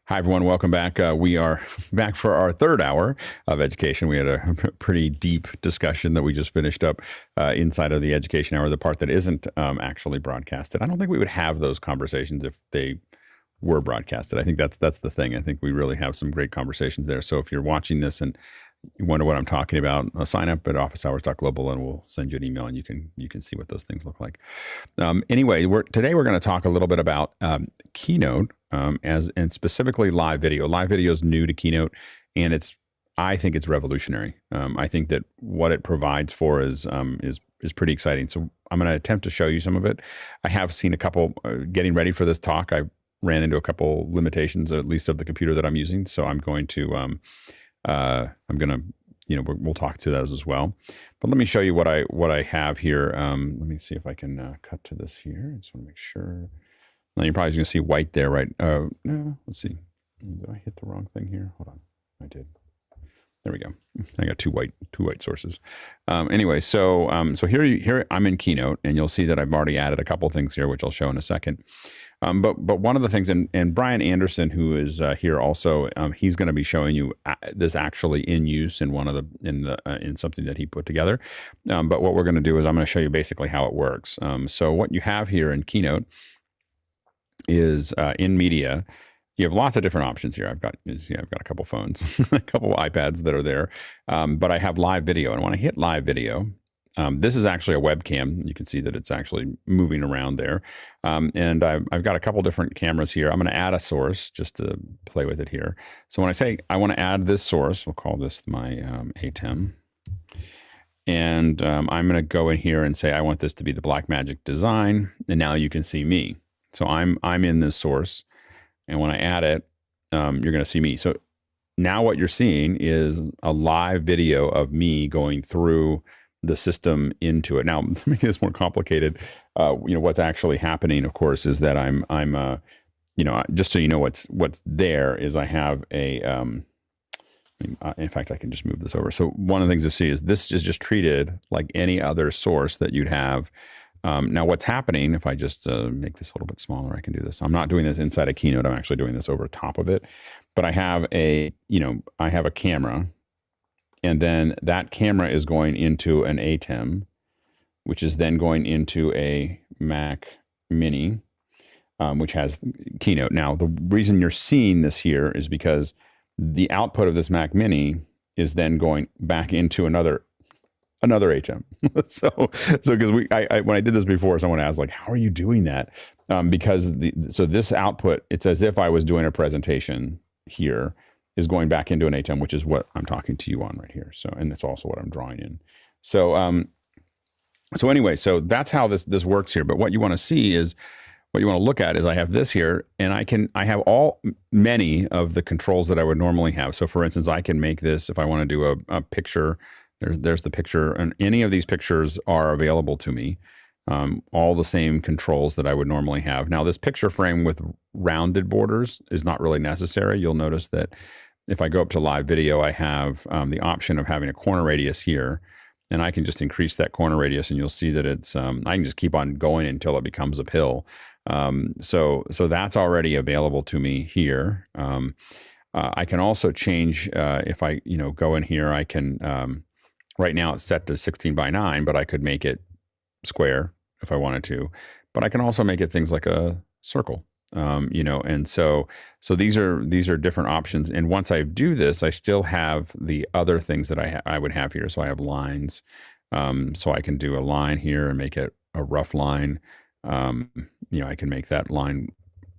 Hi, everyone. Welcome back. We are back for our third hour of education. We had a pretty deep discussion that we just finished up inside of the education hour, the part that isn't actually broadcasted. I don't think we would have those conversations if they were broadcasted. I think that's the thing. I think we really have some great conversations there. So if you're watching this and you wonder what I'm talking about, sign up at officehours.global and we'll send you an email and you can see what those things look like. Anyway, today we're going to talk a little bit about Keynote and specifically live video. Live video is new to Keynote, and I think it's revolutionary. I think that what it provides for is pretty exciting. So I'm going to attempt to show you some of it. I have seen a couple getting ready for this talk. I ran into a couple limitations, at least of the computer that I'm using. So I'm going to we'll talk through those as well. But let me show you what I have here. Let me see if I can cut to this here. I just want to make sure. Now you're probably going to see white there, right? No, let's see. Did I hit the wrong thing here? Hold on. I did. There we go. I got two white sources. Anyway, so here I'm in Keynote, and you'll see that I've already added a couple things here, which I'll show in a second. But one of the things, and Brian Anderson, who is here also, he's going to be showing you this actually in use in in something that he put together. But what we're going to do is I'm going to show you basically how it works. So what you have here in Keynote is in media. You have lots of different options here. I've got a couple phones, a couple iPads that are there, but I have live video. And when I hit live video, this is actually a webcam. You can see that it's actually moving around there. And I've got a couple different cameras here. I'm going to add a source just to play with it here. So when I say I want to add this source, we'll call this my ATEM. And I'm going to go in here and say I want this to be the Blackmagic design. And now you can see me. So I'm in this source. And when I add it, you're going to see me. So now what you're seeing is a live video of me going through the system into it. Now, to make this more complicated, what's actually happening, of course, is that I'm just so you know what's there is I have a, in fact, I can just move this over. So one of the things to see is this is just treated like any other source that you'd have. Now what's happening, if I just make this a little bit smaller, I can do this. I'm not doing this inside a Keynote. I'm actually doing this over top of it. But I have a camera, and then that camera is going into an ATEM, which is then going into a Mac Mini, which has Keynote. Now, the reason you're seeing this here is because the output of this Mac Mini is then going back into another ATEM. so because when I did this before, someone asked like, how are you doing that? Because this output, it's as if I was doing a presentation here, is going back into an ATEM, which is what I'm talking to you on right here. So, and that's also what I'm drawing in. So, anyway, so that's how this works here. But what you want to see is, what you want to look at is I have this here, and I have many of the controls that I would normally have. So for instance, I can make this, if I want to do a picture, there's the picture, and any of these pictures are available to me. All the same controls that I would normally have. Now, this picture frame with rounded borders is not really necessary. You'll notice that if I go up to live video, I have the option of having a corner radius here, and I can just increase that corner radius, and you'll see that it's, I can just keep on going until it becomes a pill. So that's already available to me here. I can also change, if I, go in here, I can, right now it's set to 16 by 9, but I could make it square if I wanted to, but I can also make it things like a circle, and so these are different options. And once I do this, I still have the other things that I would have here. So I have lines, so I can do a line here and make it a rough line. I can make that line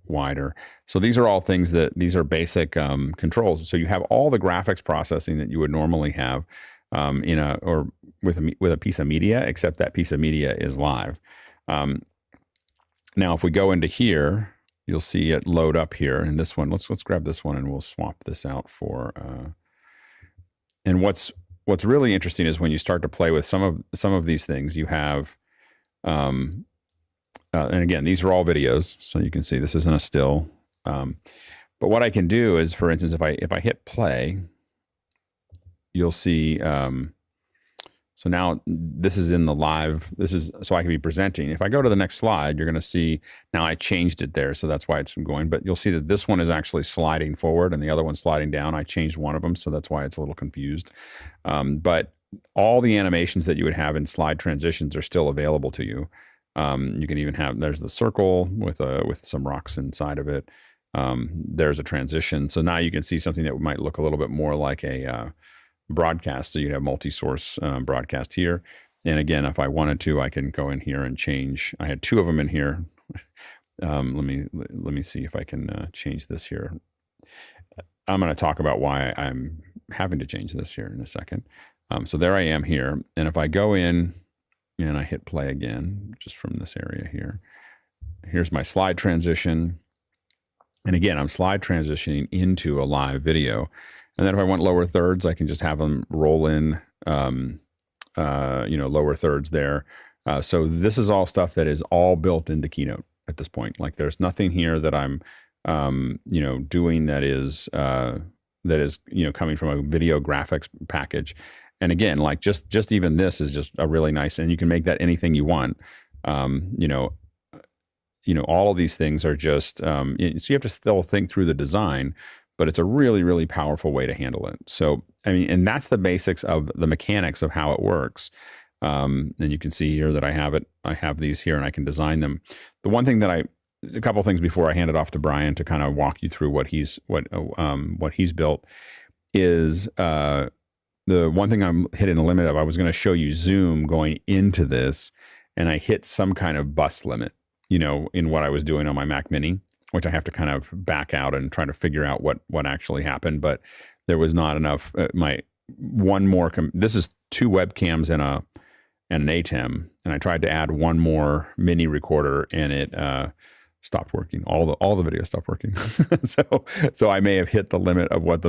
wider. So these are all things these are basic controls. So you have all the graphics processing that you would normally have with a piece of media, except that piece of media is live. Now, if we go into here, you'll see it load up here. And this one, let's grab this one, and we'll swap this out for. And what's really interesting is when you start to play with some of these things, you have. And again, these are all videos, so you can see this isn't a still. But what I can do is, for instance, if I hit play, you'll see So now this is in the live. This is so I can be presenting. If I go to the next slide, you're going to see now I changed it there. So that's why it's going. But you'll see that this one is actually sliding forward and the other one's sliding down. I changed one of them. So that's why it's a little confused. But all the animations that you would have in slide transitions are still available to you. You can even have, there's the circle with some rocks inside of it. There's a transition. So now you can see something that might look a little bit more like a broadcast. So you have multi-source broadcast here. And again, if I wanted to, I can go in here and change. I had two of them in here. Let me see if I can change this here. I'm going to talk about why I'm having to change this here in a second. So there I am here. And if I go in and I hit play again, just from this area here, here's my slide transition. And again, I'm slide transitioning into a live video. And then if I want lower thirds, I can just have them roll in, lower thirds there. So this is all stuff that is all built into Keynote at this point. Like there's nothing here that I'm, doing that is coming from a video graphics package. And again, like just even this is just a really nice, and you can make that anything you want. All of these things are just, so you have to still think through the design, but it's a really, really powerful way to handle it. So, I mean, and that's the basics of the mechanics of how it works. And you can see here that I have these here and I can design them. The one thing that a couple of things before I hand it off to Brian to kind of walk you through what he's built is, the one thing I'm hitting a limit of, I was going to show you Zoom going into this and I hit some kind of bus limit, in what I was doing on my Mac Mini, which I have to kind of back out and try to figure out what actually happened. But there was not enough. This is two webcams and an ATEM, and I tried to add one more mini recorder, and it stopped working. All the video stopped working. so I may have hit the limit of what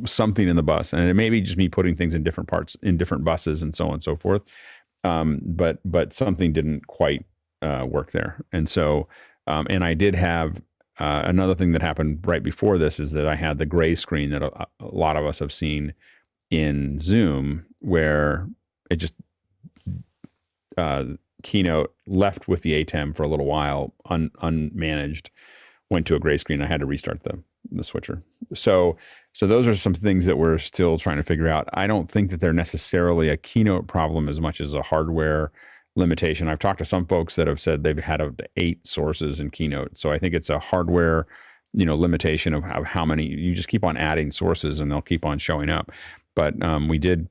something in the bus, and it may be just me putting things in different parts in different buses and so on and so forth. But something didn't quite work there, and so. And I did have another thing that happened right before this is that I had the gray screen that a lot of us have seen in Zoom, where it just Keynote left with the ATEM for a little while unmanaged, went to a gray screen. I had to restart the switcher. So those are some things that we're still trying to figure out. I don't think that they're necessarily a Keynote problem as much as a hardware limitation. I've talked to some folks that have said they've had up to 8 sources in Keynote. So I think it's a hardware, limitation of how many. You just keep on adding sources and they'll keep on showing up. But we did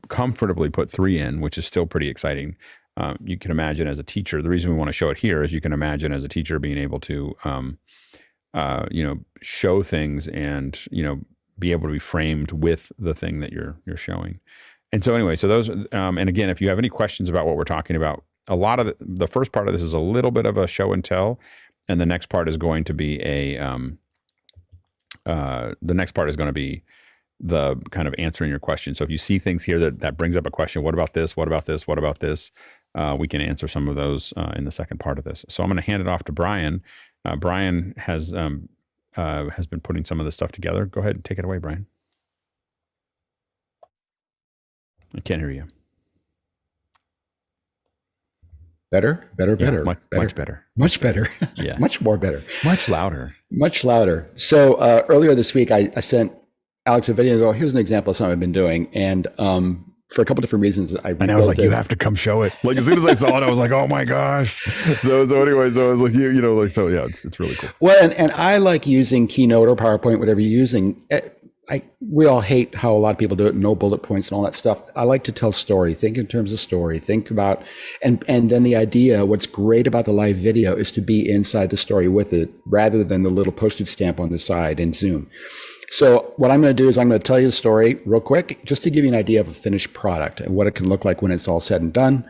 comfortably put 3 in, which is still pretty exciting. You can imagine as a teacher, the reason we want to show it here is you can imagine as a teacher being able to, show things and, be able to be framed with the thing that you're showing. And so anyway, so those, and again, if you have any questions about what we're talking about, a lot of the first part of this is a little bit of a show and tell, and the next part is going to be the kind of answering your question. So if you see things here that brings up a question, what about this? What about this? What about this? We can answer some of those in the second part of this. So I'm going to hand it off to Brian. Brian has been putting some of this stuff together. Go ahead and take it away, Brian. I can't hear you. Better. Much better. Much better. Yeah. Much more better. Much louder. Much louder. So earlier this week, I sent Alex a video and go, here's an example of something I've been doing. And for a couple different reasons, I was like, you have to come show it. Like as soon as I saw it, I was like, oh my gosh. So anyway, so I was like, it's really cool. Well, and I like using Keynote or PowerPoint, whatever you're using. We all hate how a lot of people do it, no bullet points and all that stuff. I like to tell story, think in terms of story, think about, and then the idea, what's great about the live video is to be inside the story with it rather than the little postage stamp on the side in Zoom. So what I'm going to do is I'm going to tell you the story real quick, just to give you an idea of a finished product and what it can look like when it's all said and done.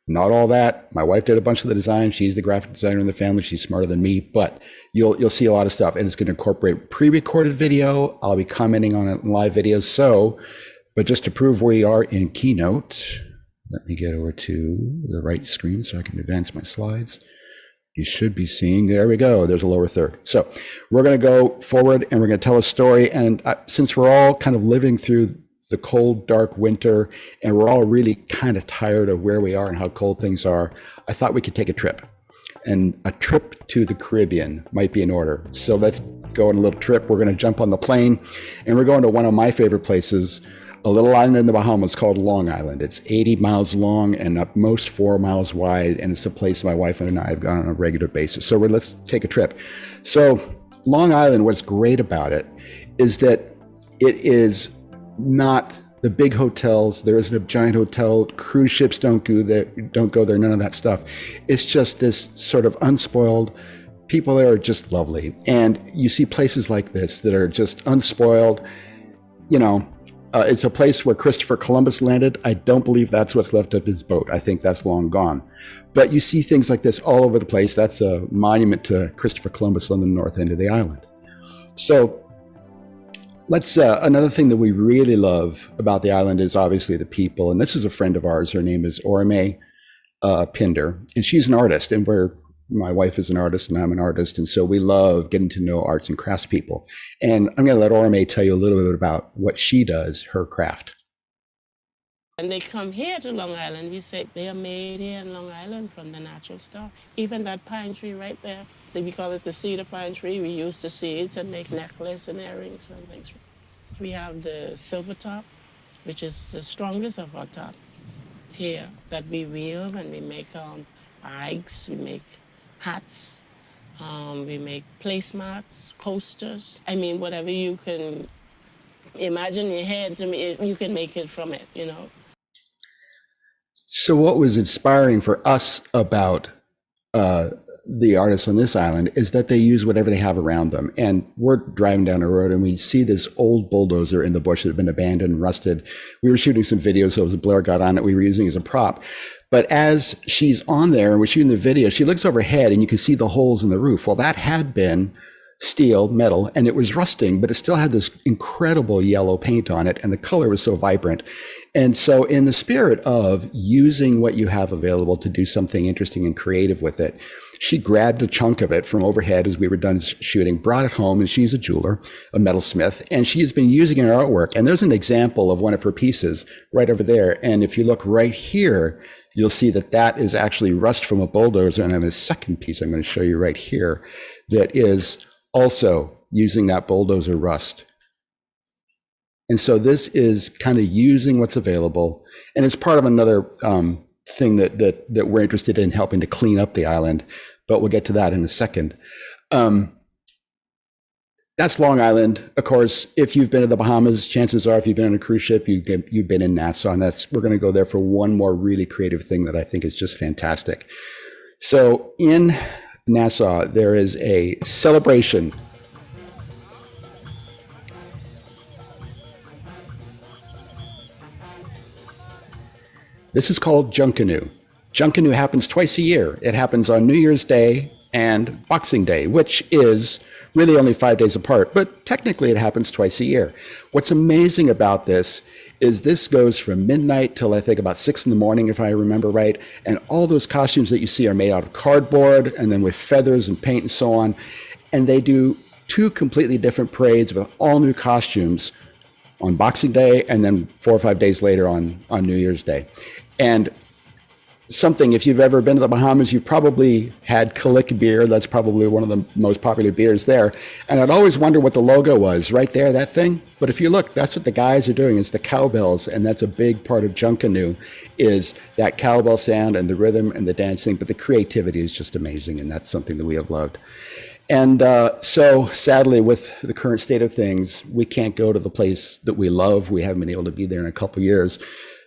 Not all that. My wife did a bunch of the design. She's the graphic designer in the family. She's smarter than me, but you'll see a lot of stuff, and it's going to incorporate pre-recorded video. I'll be commenting on it in live videos. But just to prove where we are in Keynote, let me get over to the right screen so I can advance my slides. You should be seeing, there we go. There's a lower third. So we're going to go forward and we're going to tell a story. And since we're all kind of living through the cold, dark winter, and we're all really kind of tired of where we are and how cold things are, I thought we could take a trip. And a trip to the Caribbean might be in order. So let's go on a little trip. We're going to jump on the plane, and we're going to one of my favorite places, a little island in the Bahamas called Long Island. It's 80 miles long and at most 4 miles wide, and it's a place my wife and I have gone on a regular basis. So let's take a trip. So Long Island, what's great about it is that it is not the big hotels. There isn't a giant hotel. Cruise ships don't go there, none of that stuff. It's just this sort of unspoiled, people there are just lovely. And you see places like this that are just unspoiled. It's a place where Christopher Columbus landed. I don't believe that's what's left of his boat. I think that's long gone. But you see things like this all over the place. That's a monument to Christopher Columbus on the north end of the island. So let's another thing that we really love about the island is obviously the people. And this is a friend of ours. Her name is Orme Pinder, and she's an artist. And my wife is an artist and I'm an artist. And so we love getting to know arts and crafts people. And I'm going to let Orme tell you a little bit about what she does, her craft. When they come here to Long Island, we say they are made here in Long Island from the natural stuff. Even that pine tree right there, we call it the cedar pine tree. We use the seeds and make necklaces and earrings and things. We have the silver top, which is the strongest of our tops here that we weave, and we make bags, we make hats, we make placemats, coasters. I mean, whatever you can imagine in your head, you can make it from it, So what was inspiring for us about the artists on this island is that they use whatever they have around them. And we're driving down the road and we see this old bulldozer in the bush that had been abandoned and rusted. We were shooting some videos, so it was a blur got on it. We were using it as a prop. But as she's on there and we're shooting the video, she looks overhead and you can see the holes in the roof. Well, that had been steel, metal, and it was rusting, but it still had this incredible yellow paint on it, and the color was so vibrant. And so in the spirit of using what you have available to do something interesting and creative with it, she grabbed a chunk of it from overhead as we were done shooting, brought it home, and she's a jeweler, a metalsmith, and she has been using it in her artwork. And there's an example of one of her pieces right over there. And if you look right here, you'll see that that is actually rust from a bulldozer. And I have a second piece I'm going to show you right here that is also using that bulldozer rust. And so this is kind of using what's available. And it's part of another thing that we're interested in, helping to clean up the island, but we'll get to that in a second. That's Long Island. Of course, if you've been to the Bahamas, chances are if you've been on a cruise ship, you've been in Nassau, and we're going to go there for one more really creative thing that I think is just fantastic. So in Nassau, there is a celebration. This is called Junkanoo. Junkanoo happens twice a year. It happens on New Year's Day and Boxing Day, which is really only 5 days apart, but technically it happens twice a year. What's amazing about this is this goes from midnight till I think about 6 a.m, if I remember right. And all those costumes that you see are made out of cardboard and then with feathers and paint and so on. And they do 2 completely different parades with all new costumes on Boxing Day and then 4 or 5 days later on New Year's Day. And something, if you've ever been to the Bahamas, you've probably had Kalik beer. That's probably one of the most popular beers there. And I'd always wonder what the logo was right there, that thing. But if you look, that's what the guys are doing. It's the cowbells. And that's a big part of Junkanoo, is that cowbell sound and the rhythm and the dancing. But the creativity is just amazing. And that's something that we have loved. And so sadly, with the current state of things, we can't go to the place that we love. We haven't been able to be there in a couple of years.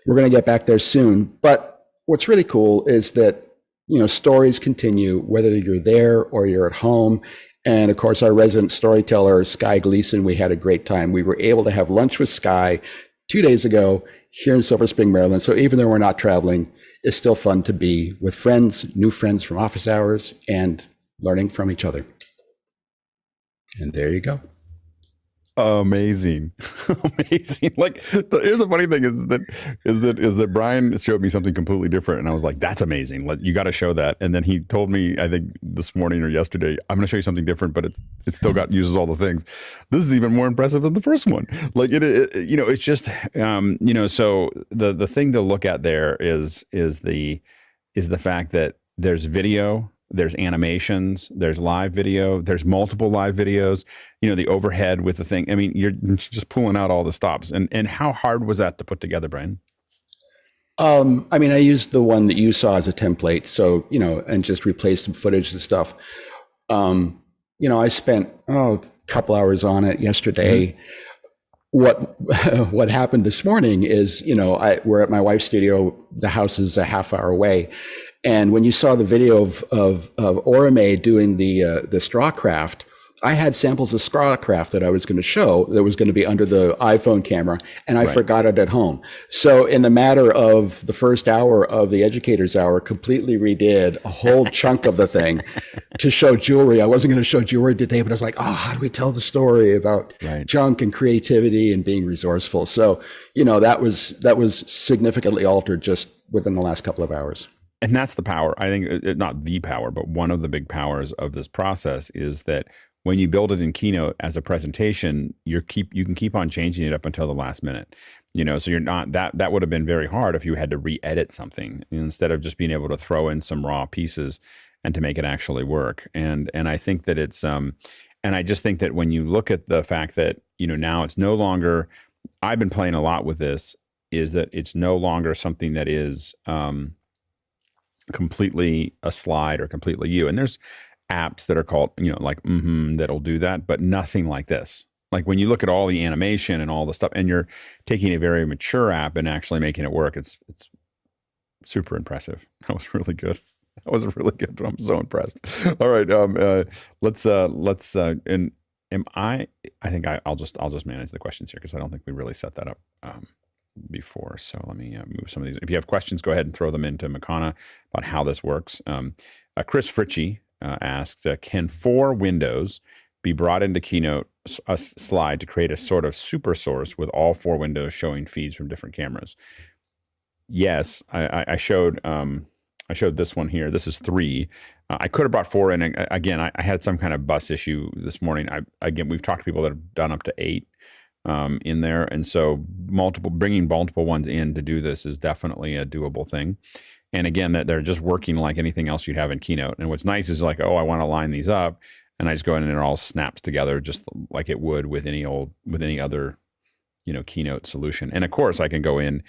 We're going to get back there soon. But what's really cool is that, stories continue, whether you're there or you're at home. And of course, our resident storyteller, Sky Gleason, we had a great time. We were able to have lunch with Sky 2 days ago here in Silver Spring, Maryland. So even though we're not traveling, it's still fun to be with friends, new friends from office hours, and learning from each other. And there you go. Amazing. Amazing. Like here's the funny thing is that Brian showed me something completely different and I was like, that's amazing. Like, you got to show that. And then he told me, I think this morning or yesterday, I'm going to show you something different, but it's still uses all the things. This is even more impressive than the first one. Like it's just so the thing to look at there is the fact that there's video, there's animations, there's live video, there's multiple live videos, the overhead with the thing. I mean, you're just pulling out all the stops. And how hard was that to put together, Brian? I mean, I used the one that you saw as a template. So, and just replaced some footage and stuff. I spent, a couple hours on it yesterday. Mm-hmm. What happened this morning is, we're at my wife's studio. The house is a half hour away. And when you saw the video of Orame doing the straw craft, I had samples of straw craft that I was going to show that was going to be under the iPhone camera, and I forgot it at home. So in the matter of the first hour of the Educator's Hour, completely redid a whole chunk of the thing to show jewelry. I wasn't going to show jewelry today, but I was like, how do we tell the story about junk and creativity and being resourceful? So, that was significantly altered just within the last couple of hours. And that's the power. I think not the power, but one of the big powers of this process is that when you build it in Keynote as a presentation, you can keep on changing it up until the last minute. So you're not that would have been very hard if you had to re-edit something instead of just being able to throw in some raw pieces and to make it actually work. And I think that it's and I just think that when you look at the fact that now it's no longer, I've been playing a lot with this, is that it's no longer something that is completely a slide or completely you. And there's apps that are called, that'll do that, but nothing like this. Like when you look at all the animation and all the stuff, and you're taking a very mature app and actually making it work, it's super impressive. That was really good. That was really good. I'm so impressed. All right, and I think I'll just manage the questions here because I don't think we really set that up before. So let me move some of these. If you have questions, go ahead and throw them into Makana about how this works. Chris Fritchie asks, can 4 windows be brought into Keynote, a slide to create a sort of super source with all 4 windows showing feeds from different cameras? Yes, I showed this one here. This is 3. I could have brought 4 in. Again, I had some kind of bus issue this morning. We've talked to people that have done up to 8 in there. And so bringing multiple ones in to do this is definitely a doable thing. And again, that they're just working like anything else you'd have in Keynote. And what's nice is like, I want to line these up, and I just go in and it all snaps together just like it would with any other, Keynote solution. And of course I can go in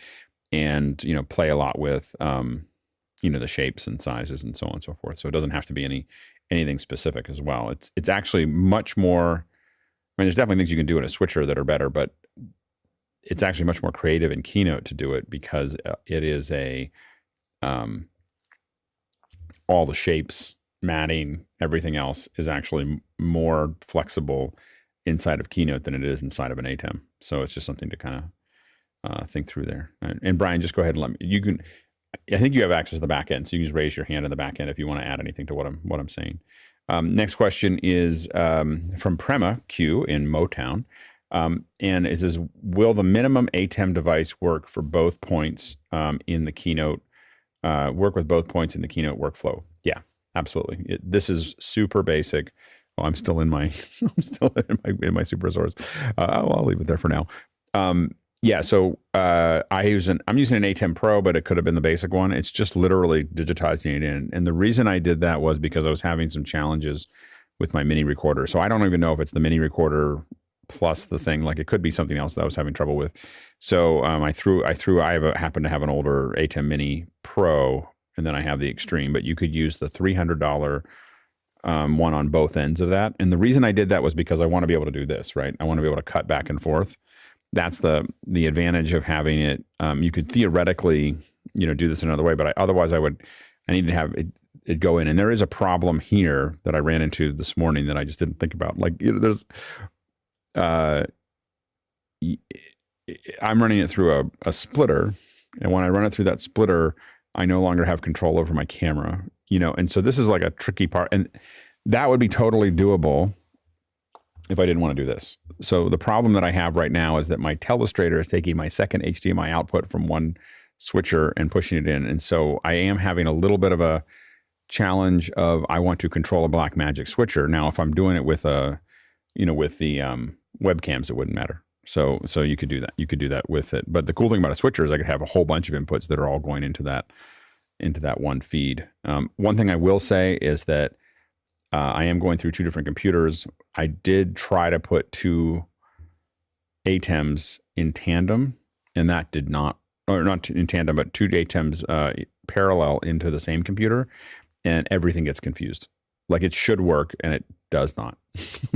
and, play a lot with, the shapes and sizes and so on and so forth. So it doesn't have to be anything specific as well. It's actually much more, there's definitely things you can do in a switcher that are better, but it's actually much more creative in Keynote to do it because it is all the shapes, matting, everything else is actually more flexible inside of Keynote than it is inside of an ATEM. So it's just something to kind of think through there. And Brian, just go ahead and let me. I think you have access to the back end, so you can just raise your hand in the back end if you want to add anything to what I'm saying. Next question is from Prema Q in Motown. And it says, will the minimum ATEM device work for both points in the Keynote, work with both points in the Keynote workflow? Yeah, absolutely. This is super basic. Well, I'm still in my super source. I'll leave it there for now. Yeah, so I'm using an ATEM Pro, but it could have been the basic one. It's just literally digitizing it in. And the reason I did that was because I was having some challenges with my mini recorder. So I don't even know if it's the mini recorder plus the thing. Like it could be something else that I was having trouble with. So I happen to have an older ATEM Mini Pro, and then I have the Extreme. But you could use the $300 one on both ends of that. And the reason I did that was because I want to be able to do this, right? I want to be able to cut back and forth. That's the advantage of having it. You could theoretically, do this another way, but otherwise I need to have it go in. And there is a problem here that I ran into this morning that I just didn't think about. Like, there's, I'm running it through a splitter, and when I run it through that splitter, I no longer have control over my camera, and so this is like a tricky part, and that would be totally doable if I didn't want to do this. So the problem that I have right now is that my telestrator is taking my second HDMI output from one switcher and pushing it in. And so I am having a little bit of a challenge of I want to control a Blackmagic switcher. Now, if I'm doing it with with the webcams, it wouldn't matter. So you could do that. You could do that with it. But the cool thing about a switcher is I could have a whole bunch of inputs that are all going into that one feed. One thing I will say is that I am going through two different computers. I did try to put two ATEMs in tandem, and that did not, or not in tandem, but two ATEMs parallel into the same computer, and everything gets confused. Like it should work, and it does not.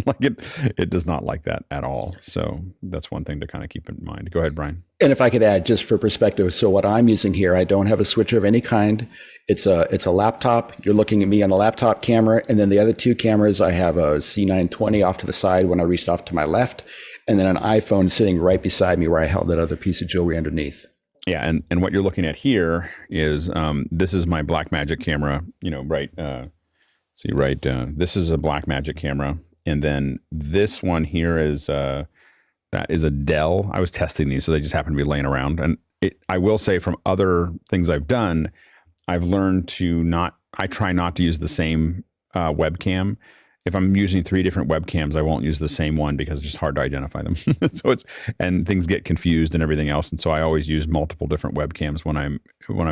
Like it does not like that at all. So that's one thing to kind of keep in mind. Go ahead, Brian. And if I could add, just for perspective, so what I'm using here, I don't have a switcher of any kind. It's a laptop. You're looking at me on the laptop camera, and then the other two cameras, I have a C920 off to the side when I reached off to my left, and then an iPhone sitting right beside me where I held that other piece of jewelry underneath. Yeah, and what you're looking at here is this is my Blackmagic camera. This is a Blackmagic camera, and then this one here is that is a Dell. I was testing these, so they just happen to be laying around. And I will say, from other things I've done, I've learned I try not to use the same webcam. If I'm using 3 different webcams, I won't use the same one because it's just hard to identify them. And things get confused and everything else. And so I always use multiple different webcams when I'm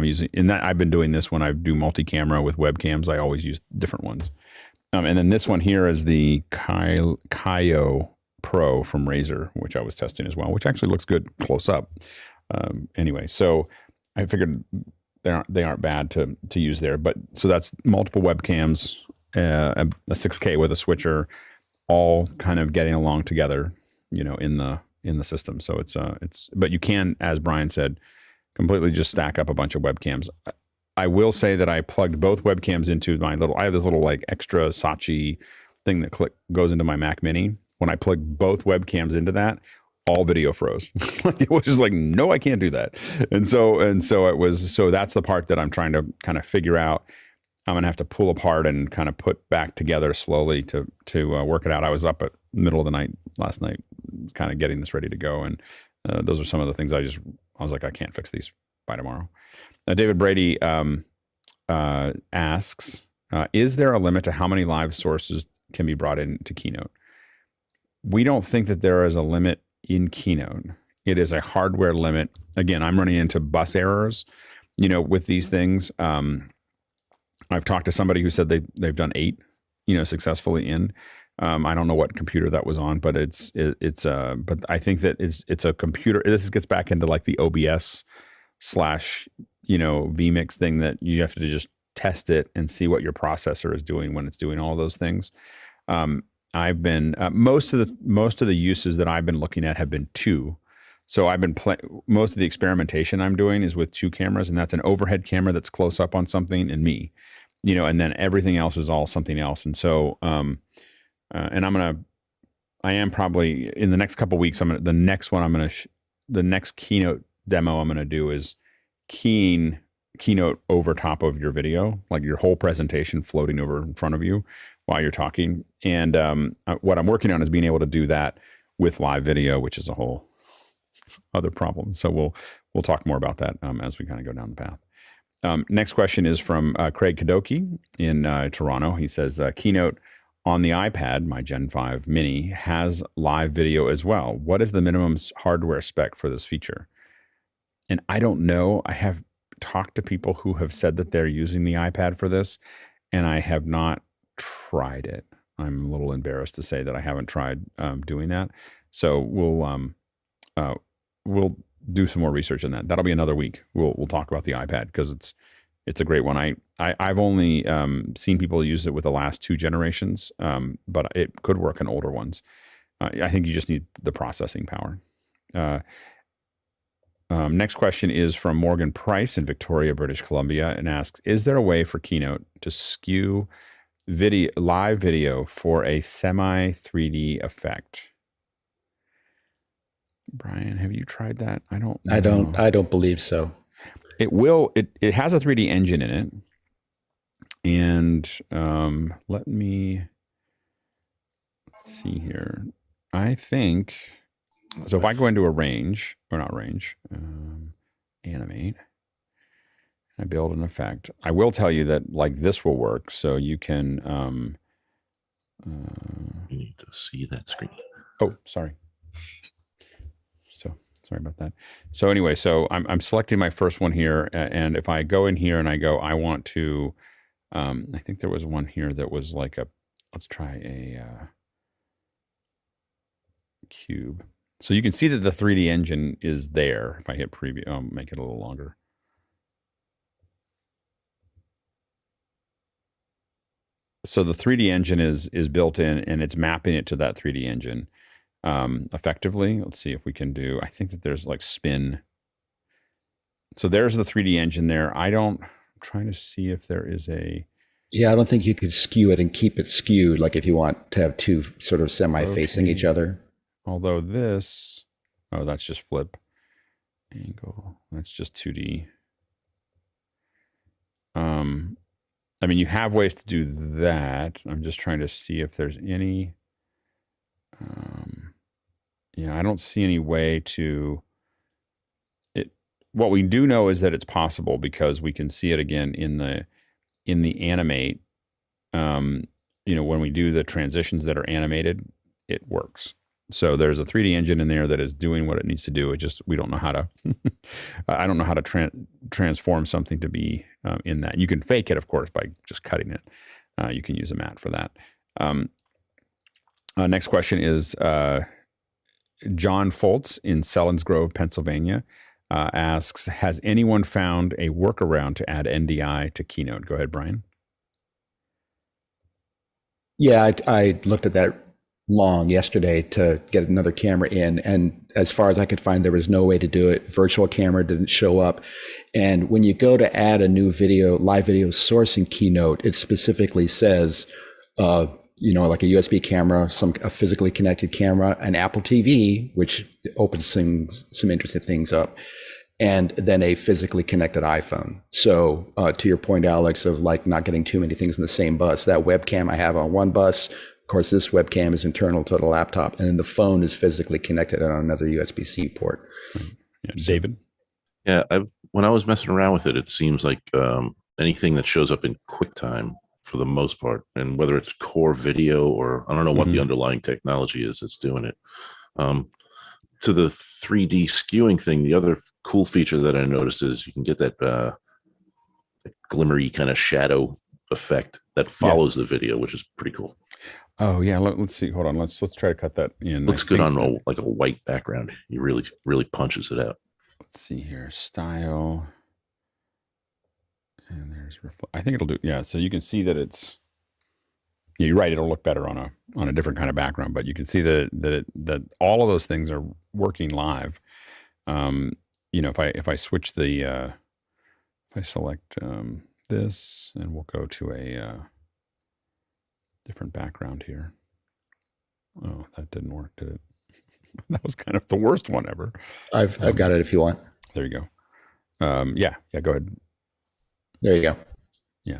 using. And that I've been doing this when I do multi-camera with webcams. I always use different ones. And then this one here is the Kaio Pro from Razer, which I was testing as well, which actually looks good close up. Anyway, so I figured they aren't bad to use there. But so that's multiple webcams. A 6K with a switcher, all kind of getting along together, in the system. So but you can, as Brian said, completely just stack up a bunch of webcams. I will say that I plugged both webcams into I have this little like extra Saatchi thing that goes into my Mac Mini. When I plugged both webcams into that, all video froze. It was just like, no, I can't do that. And so that's the part that I'm trying to kind of figure out. I'm going to have to pull apart and kind of put back together slowly to work it out. I was up at the middle of the night last night, kind of getting this ready to go. And those are some of the things I was like, I can't fix these by tomorrow. David Brady asks, is there a limit to how many live sources can be brought into Keynote? We don't think that there is a limit in Keynote. It is a hardware limit. Again, I'm running into bus errors, with these things. I've talked to somebody who said they've done 8, successfully in. I don't know what computer that was on, but but I think that it's a computer. This gets back into like the OBS / vMix thing that you have to just test it and see what your processor is doing when it's doing all those things. I've been most of the uses that I've been looking at have been 2. So I've been most of the experimentation I'm doing is with 2 cameras, and that's an overhead camera that's close up on something and me, and then everything else is all something else. And so, and I am probably in the next couple of weeks, the next Keynote demo I'm going to do is keying Keynote over top of your video, like your whole presentation floating over in front of you while you're talking. And what I'm working on is being able to do that with live video, which is a whole other problem. So we'll talk more about that as we kind of go down the path. Next question is from Craig Kadoki in Toronto. He says, Keynote on the iPad, my Gen 5 Mini, has live video as well. What is the minimum hardware spec for this feature? And I don't know. I have talked to people who have said that they're using the iPad for this, and I have not tried it. I'm a little embarrassed to say that I haven't tried doing that. So we'll do some more research on that. That'll be another week. We'll talk about the iPad because it's a great one. I've only seen people use it with the last 2 generations, but it could work on older ones. I think you just need the processing power. Next question is from Morgan Price in Victoria, British Columbia, and asks, is there a way for Keynote to skew live video for a semi 3D effect? Brian, have you tried that? I don't know. I don't believe so. It will. It has a 3D engine in it, and let's see here. I think so. If I go into a range or not range, animate, I build an effect. I will tell you that like this will work. So you can. You need to see that screen. Oh, sorry. So sorry about that. So anyway, so I'm selecting my first one here, and if I go in here and I go, I want to. I think there was one here that was like a. Let's try a cube. So you can see that the 3D engine is there. If I hit preview, I'll make it a little longer. So the 3D engine is built in, and it's mapping it to that 3D engine effectively. Let's see if we can do. I think that there's like spin. So there's the 3D engine there. I'm trying to see if there is a. Yeah, I don't think you could skew it and keep it skewed, like if you want to have two sort of semi-facing each other. Although this, oh, that's just flip angle. That's just 2D. I mean, you have ways to do that. I'm just trying to see if there's any. Yeah, I don't see any way to. What we do know is that it's possible because we can see it again in the animate. When we do the transitions that are animated, it works. So there's a 3D engine in there that is doing what it needs to do. It just, we don't know how to, I don't know how to transform something to be in that. You can fake it, of course, by just cutting it. You can use a mat for that. Next question is John Foltz in Selinsgrove, Pennsylvania asks, has anyone found a workaround to add NDI to Keynote? Go ahead, Brian. Yeah, I looked at that long yesterday to get another camera in, and as far as I could find, there was no way to do it. Virtual camera didn't show up, and when you go to add a new live video source in Keynote, it specifically says like a USB camera, a physically connected camera, an Apple TV, which opens some interesting things up, and then a physically connected iPhone. So to your point, Alex, of like not getting too many things in the same bus, that webcam I have on one bus, of course, this webcam is internal to the laptop, and then the phone is physically connected on another USB-C port. Yeah, David? Yeah, when I was messing around with it, it seems like anything that shows up in QuickTime, for the most part, and whether it's core video or I don't know what the underlying technology is that's doing it. To the 3D skewing thing, the other cool feature that I noticed is you can get that glimmery kind of shadow effect that follows the video, which is pretty cool. Oh yeah, let's see. Hold on, let's try to cut that in. Looks good on a white background. He really punches it out. Let's see here, style. And there's I think it'll do. Yeah, so you can see that it's. Yeah, you're right. It'll look better on a different kind of background, but you can see that all of those things are working live. If I switch the, if I select this, and we'll go to a different background here. Oh, that didn't work, did it? That was kind of the worst one ever. I've got it if you want. There you go. Yeah, go ahead. There you go. Yeah.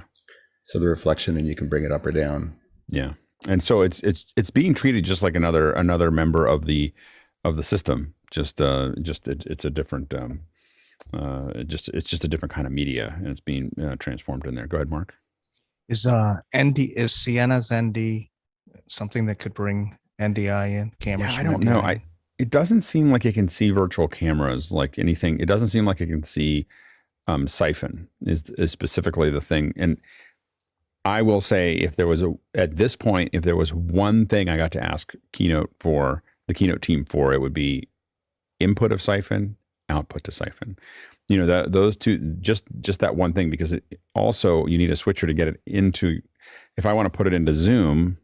So the reflection, and you can bring it up or down. Yeah. And so it's being treated just like another member of the system. It's a different it's just a different kind of media, and it's being transformed in there. Go ahead, Mark. Is Sienna's ND something that could bring NDI in cameras? Yeah, I don't know. It doesn't seem like it can see virtual cameras like anything. It doesn't seem like it can see Siphon is specifically the thing. And I will say, at this point, if there was one thing I got to ask the Keynote team for, it would be input of Siphon, output to Siphon. Those two, just that one thing, because also you need a switcher to get it into. If I want to put it into Zoom,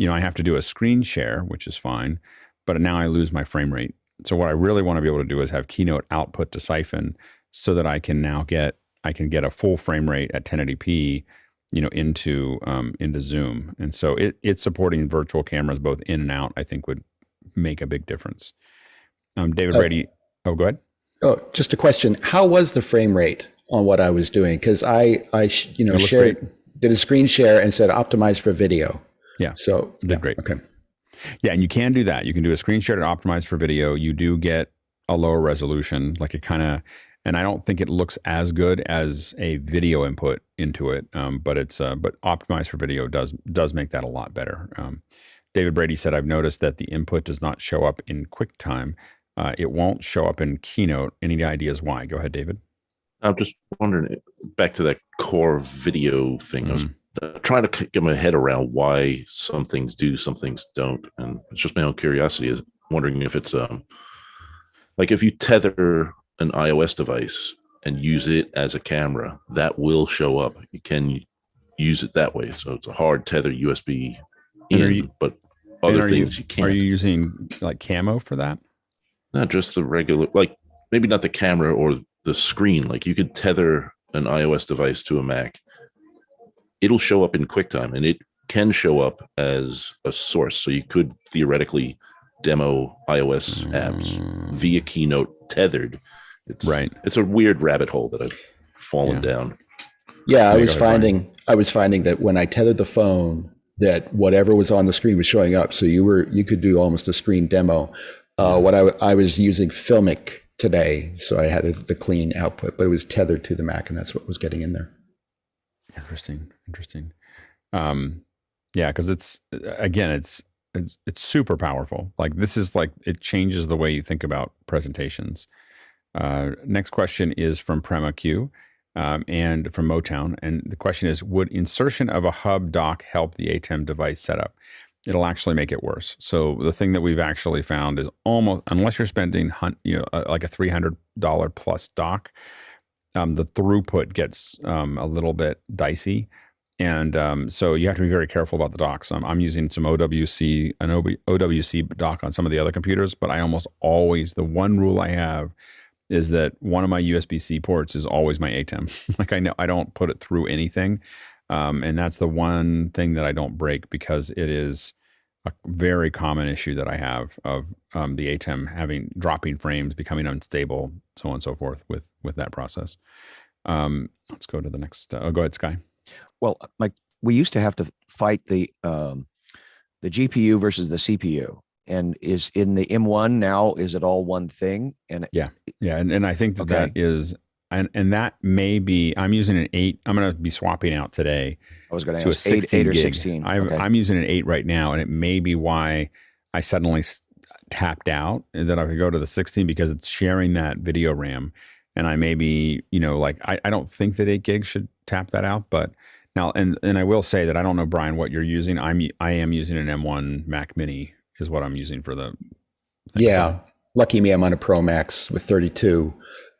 I have to do a screen share, which is fine, but now I lose my frame rate. So what I really want to be able to do is have Keynote output to Siphon, so that I can now get a full frame rate at 1080p, into Zoom. And so it's supporting virtual cameras both in and out, I think would make a big difference. David Brady. Oh, go ahead. Oh, just a question. How was the frame rate on what I was doing? Because I did a screen share and said optimize for video. Yeah. So did great. Okay. Yeah, and you can do that. You can do a screen share and optimize for video. You do get a lower resolution, like it kind of, and I don't think it looks as good as a video input into it. But but optimized for video does make that a lot better. David Brady said, I've noticed that the input does not show up in QuickTime. It won't show up in Keynote. Any ideas why? Go ahead, David. I'm just wondering, back to that core video thing. I was trying to get my head around why some things do, some things don't, and it's just my own curiosity. Is wondering if it's like if you tether an iOS device and use it as a camera, that will show up. You can use it that way. So it's a hard tether USB in, but other things you can't. Are you using like camo for that? Not just the regular, like maybe not the camera or the screen. Like you could tether an iOS device to a Mac. It'll show up in QuickTime, and it can show up as a source. So you could theoretically demo iOS apps via Keynote tethered. It's a weird rabbit hole that I've fallen down. Yeah, I was finding that when I tethered the phone, that whatever was on the screen was showing up. So you could do almost a screen demo. What I was using Filmic today, so I had the clean output, but it was tethered to the Mac, and that's what was getting in there. Interesting. Yeah, because it's super powerful. Like this is like it changes the way you think about presentations. Next question is from PremaQ and from Motown, and the question is: would insertion of a hub dock help the ATEM device setup? It'll actually make it worse. So the thing that we've actually found is almost, unless you're spending like a $300 plus dock, the throughput gets a little bit dicey. And so you have to be very careful about the docks. I'm using some an OWC dock on some of the other computers, but I almost always, the one rule I have is that one of my USB-C ports is always my ATEM. Like I don't put it through anything. And that's the one thing that I don't break, because it is a very common issue that I have of the ATEM dropping frames, becoming unstable, so on and so forth with that process. Let's go to the next. Go ahead, Sky. Well, like we used to have to fight the GPU versus the CPU, and is in the M1 now, is it all one thing? And yeah, and I think that is. And that may be, I'm using an 8. I'm going to be swapping out today. I was going to ask 8 or gig. 16. I'm using an 8 right now, and it may be why I suddenly tapped out, and that I could go to the 16 because it's sharing that video RAM. And I may be, like, I don't think that 8 gigs should tap that out. But now, and I will say that I don't know, Brian, what you're using. I am using an M1 Mac Mini is what I'm using for the thing. Yeah. Lucky me, I'm on a Pro Max with 32.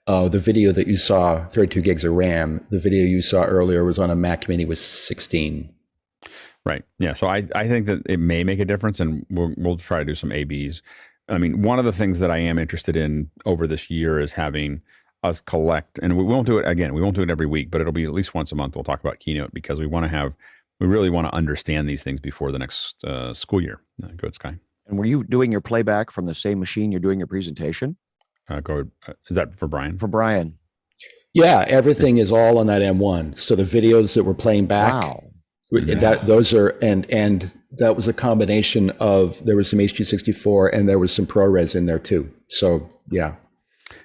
The video that you saw, 32 gigs of RAM, the video you saw earlier was on a Mac Mini with 16. Right. Yeah. So I think that it may make a difference, and we'll try to do some ABs. I mean, one of the things that I am interested in over this year is having us collect, and we won't do it again. We won't do it every week, but it'll be at least once a month. We'll talk about Keynote, because we really want to understand these things before the next school year. Go ahead, Sky. And were you doing your playback from the same machine you're doing your presentation? Is that for Brian? For Brian. Yeah, everything is all on that M1. So the videos that we're playing back, those are, and that was a combination of, there was some H.264 and there was some ProRes in there too. So yeah.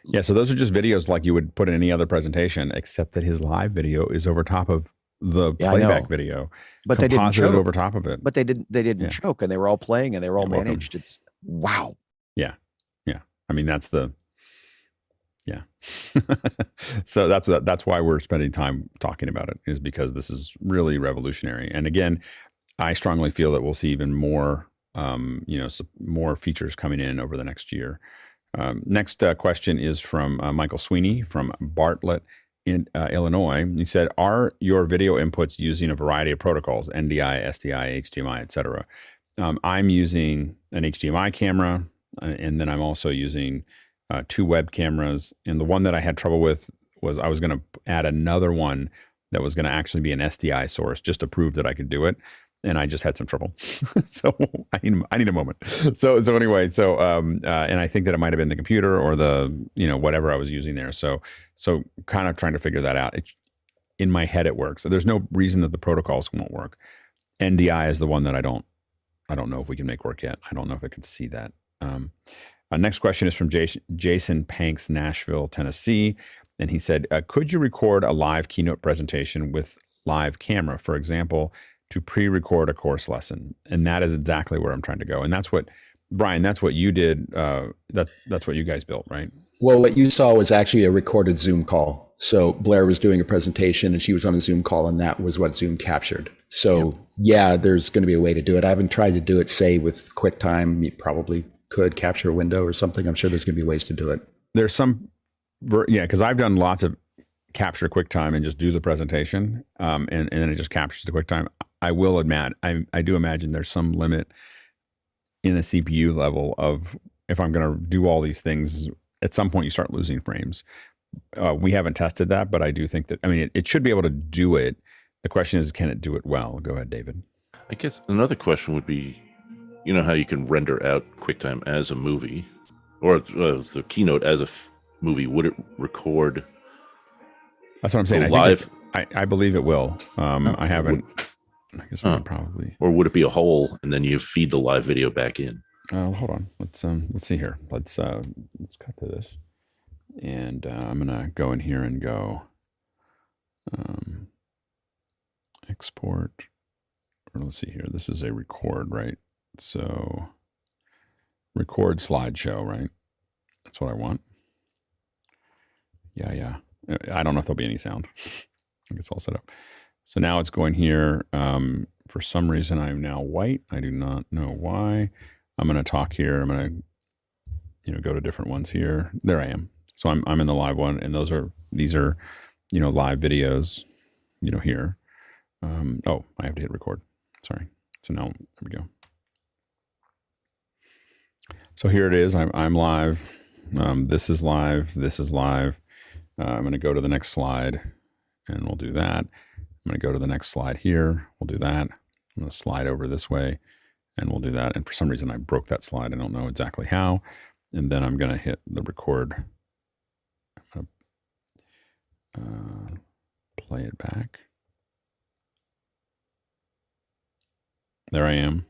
Yeah, so those are just videos like you would put in any other presentation, except that his live video is over top of the playback video, but they didn't choke over top of it. But they didn't choke, and they were all playing, and they were all managed. It's wow. Yeah. I mean, that's the. Yeah. So that's why we're spending time talking about it, is because this is really revolutionary. And again, I strongly feel that we'll see even more, more features coming in over the next year. Next question is from Michael Sweeney from Bartlett in Illinois. He said, are your video inputs using a variety of protocols, NDI, SDI, HDMI, et cetera? I'm using an HDMI camera, and then I'm also using 2 web cameras. And the one that I had trouble with was I was going to add another one that was going to actually be an SDI source, just to prove that I could do it. And I just had some trouble. So I need a moment. So anyway, and I think that it might've been the computer or the, whatever I was using there. So kind of trying to figure that out. In my head, it works. So there's no reason that the protocols won't work. NDI is the one that I don't I don't know if we can make work yet. I don't know if I can see that. Next question is from Jason Panks, Nashville, Tennessee. And he said, could you record a live keynote presentation with live camera, for example, to pre-record a course lesson? And that is exactly where I'm trying to go. And that's what, Brian, that's what you did. That's what you guys built, right? Well, what you saw was actually a recorded Zoom call. So Blair was doing a presentation and she was on a Zoom call, and that was what Zoom captured. So yeah, there's going to be a way to do it. I haven't tried to do it, say, with QuickTime. You probably could capture a window or something. I'm sure there's going to be ways to do it. There's some, because I've done lots of capture QuickTime and just do the presentation, and then it just captures the QuickTime. I will admit, I do imagine there's some limit in the CPU level of, if I'm going to do all these things, at some point you start losing frames. We haven't tested that, but I do think that, I mean, it should be able to do it. The question is, can it do it well? Go ahead, David. I guess another question would be, you know how you can render out QuickTime as a movie, or the Keynote as a movie? Would it record? That's what I'm saying. Live? I believe it will. I haven't. I guess we probably. Or would it be a whole, and then you feed the live video back in? Hold on. Let's see here. Let's cut to this, and I'm gonna go in here and go export. Or let's see here. This is a record, right? So record slideshow, right? That's what I want. Yeah. I don't know if there'll be any sound. I think it's all set up. So now it's going here. For some reason, I'm now white. I do not know why. I'm going to talk here. I'm going to, go to different ones here. There I am. So I'm in the live one, and these are, live videos, here. Oh, I have to hit record. Sorry. So now, there we go. So here it is. I'm live. This is live. This is live. I'm going to go to the next slide, and we'll do that. I'm going to go to the next slide here. We'll do that. I'm going to slide over this way, and we'll do that. And for some reason, I broke that slide. I don't know exactly how. And then I'm going to hit the record. I'm going to play it back. There I am.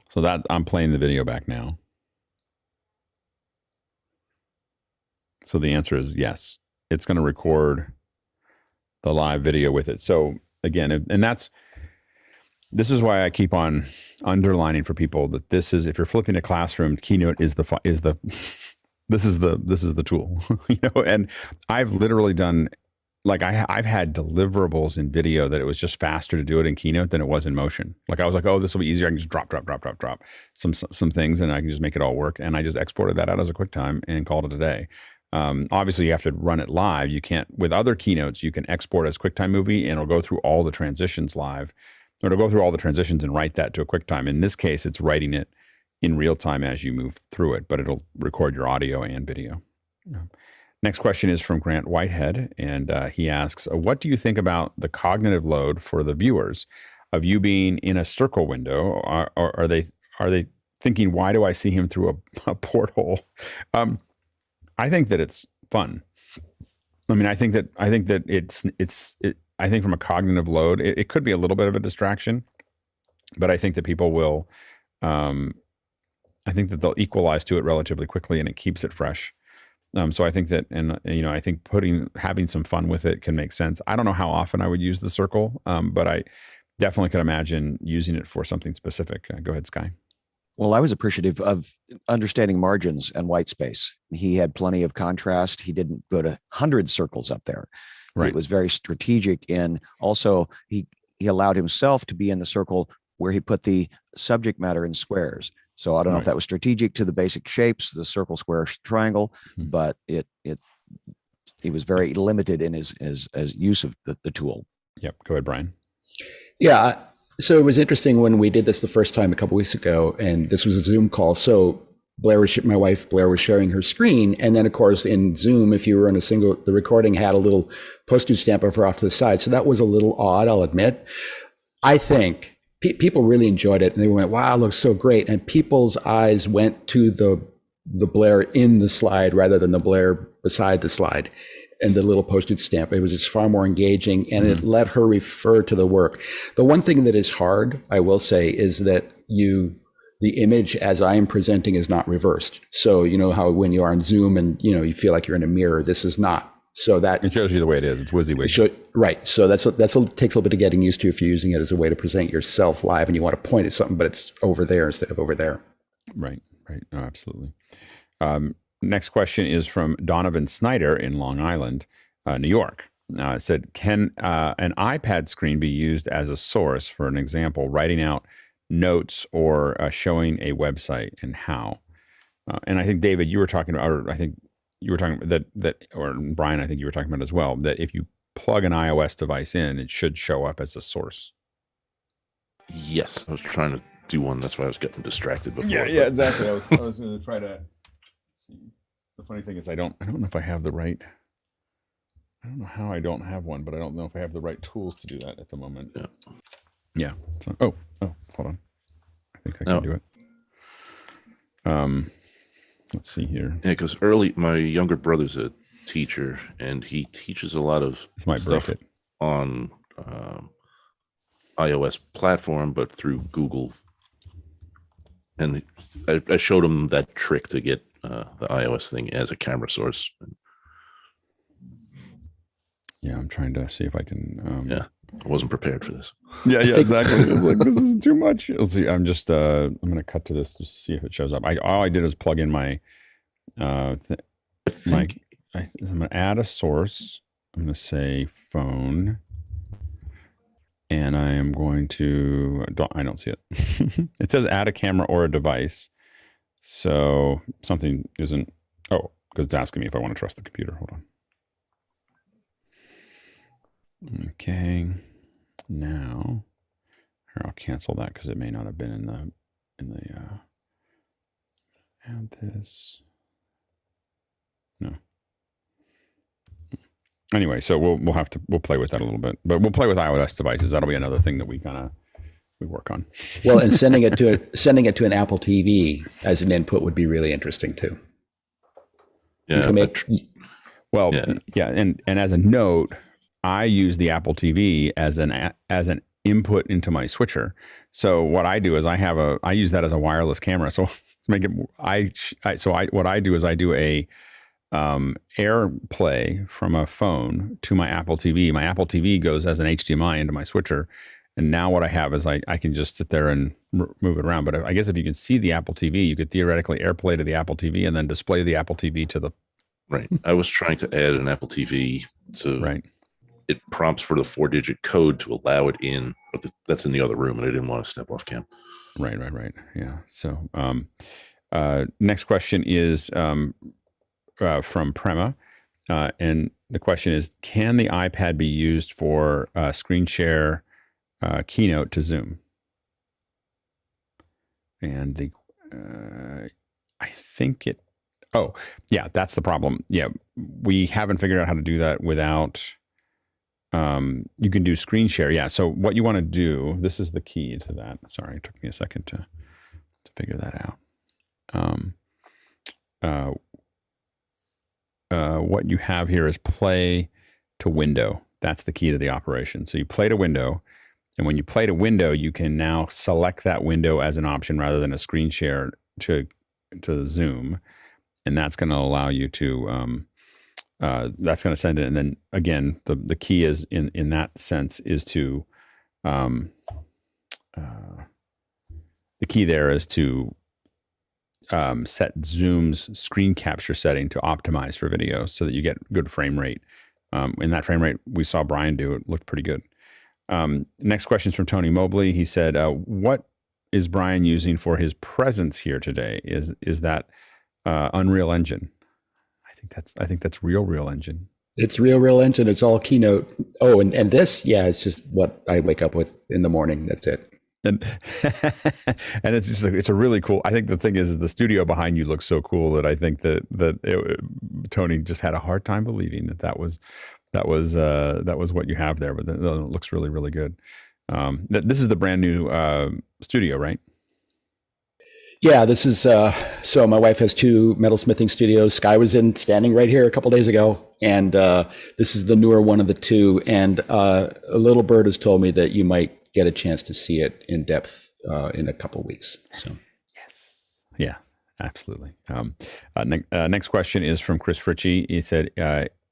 So that I'm playing the video back now. So the answer is yes. It's going to record the live video with it. So again, this is why I keep on underlining for people that this is, if you're flipping a classroom, Keynote is the tool, and I've literally done, like I've had deliverables in video that it was just faster to do it in Keynote than it was in Motion. Like I was like, oh, this will be easier. I can just drop some things, and I can just make it all work. And I just exported that out as a QuickTime and called it a day. Obviously you have to run it live. You can't, with other Keynotes, you can export as QuickTime movie and it'll go through all the transitions live, or it'll go through all the transitions and write that to a QuickTime. In this case, it's writing it in real time as you move through it, but it'll record your audio and video. Next question is from Grant Whitehead, and he asks, what do you think about the cognitive load for the viewers of you being in a circle window? Or are they thinking, why do I see him through a porthole? I think that it's fun. I mean, I think that I think from a cognitive load, it could be a little bit of a distraction, but I think that people will, I think that they'll equalize to it relatively quickly, and it keeps it fresh. So I think that, and I think having some fun with it can make sense. I don't know how often I would use the circle, but I definitely could imagine using it for something specific. Go ahead, Sky. Well, I was appreciative of understanding margins and white space. He had plenty of contrast. He didn't put 100 circles up there. Right. It was very strategic. And also he allowed himself to be in the circle where he put the subject matter in squares. So I don't know if that was strategic to the basic shapes, the circle, square, triangle, but it was very limited in his use of the tool. Yep. Go ahead, Brian. Yeah. So it was interesting when we did this the first time a couple weeks ago, and this was a Zoom call. So my wife Blair was sharing her screen, and then of course in Zoom, if you were in the recording had a little postage stamp of her off to the side. So that was a little odd, I'll admit. I think people really enjoyed it, and they went, "Wow, it looks so great!" And people's eyes went to the Blair in the slide rather than the Blair beside the slide. and the little postage stamp. It was just far more engaging, and it let her refer to the work. The one thing that is hard, I will say, is that the image as I am presenting is not reversed. So you know how when you are on Zoom and you feel like you're in a mirror, this is not. So that it shows you the way it is. It's WYSIWYG. Right. So that takes a little bit of getting used to if you're using it as a way to present yourself live and you want to point at something, but it's over there instead of over there. Right. No, absolutely. Next question is from Donovan Snyder in Long Island, New York. It said, can an iPad screen be used as a source for an example, writing out notes or showing a website, and how? And I think, David, you were talking about, or I think you were talking about that, or Brian, I think you were talking about as well, that if you plug an iOS device in, it should show up as a source. Yes, I was trying to do one. That's why I was getting distracted before. Yeah, exactly. I was going to try to see. The funny thing is, I don't know if I have the right. I don't know how I don't have one, but I don't know if I have the right tools to do that at the moment. Yeah. So, hold on. I think I can do it. Let's see here. Yeah, because my younger brother's a teacher, and he teaches a lot of stuff on iOS platform, but through Google. And I showed him that trick to get the iOS thing as a camera source. Yeah, I'm trying to see if I can. I wasn't prepared for this. Yeah, exactly. It's like, this is too much. Let's see. I'm just. I'm going to cut to this just to see if it shows up. All I did is plug in my. I'm going to add a source. I'm going to say phone, and I am going to. I don't see it. It says add a camera or a device. So something isn't. Oh, because it's asking me if I want to trust the computer. Hold on. Okay, now here, I'll cancel that because it may not have been in the add this. No. Anyway, so we'll have to play with that a little bit, but we'll play with iOS devices. That'll be another thing that we work on. Well, and sending it to an Apple TV as an input would be really interesting too. Yeah. And as a note, I use the Apple TV as an input into my switcher. So what I do is I use that as a wireless camera. So to make it, what I do is I do a AirPlay from a phone to my Apple TV. My Apple TV goes as an HDMI into my switcher. And now what I have is I can just sit there and move it around. But I guess if you can see the Apple TV, you could theoretically AirPlay to the Apple TV and then display the Apple TV to the. Right. I was trying to add an Apple TV to. Right. It prompts for the 4-digit code to allow it in, but that's in the other room, and I didn't want to step off cam. Right. Yeah. So, next question is from Prema, and the question is: can the iPad be used for screen share Keynote to Zoom? And I think it. Oh, yeah, that's the problem. Yeah, we haven't figured out how to do that without. You can do screen share. Yeah. So what you want to do, this is the key to that. Sorry, it took me a second to figure that out. What you have here is play to window. That's the key to the operation. So you play to window, and when you play to window, you can now select that window as an option rather than a screen share to Zoom, and that's going to allow you to. That's going to send it, and then again, the key is in that sense is to, the key there is to set Zoom's screen capture setting to optimize for video so that you get good frame rate. In that frame rate we saw Brian do, it looked pretty good. Next question is from Tony Mobley. He said, "What is Brian using for his presence here today? Is that Unreal Engine?" I think that's Real Engine. It's Real Engine. It's all Keynote. Oh, and this, yeah, it's just what I wake up with in the morning. That's it. And and it's a really cool. I think the thing is the studio behind you looks so cool that I think that Tony just had a hard time believing that was what you have there. But it looks really, really good. This is the brand new studio, right? Yeah, this is, so my wife has 2 metalsmithing studios. Sky was standing right here a couple days ago. And this is the newer one of the two. And a little bird has told me that you might get a chance to see it in depth in a couple of weeks. So, yes. Yeah, absolutely. Next question is from Chris Fritchie. He said,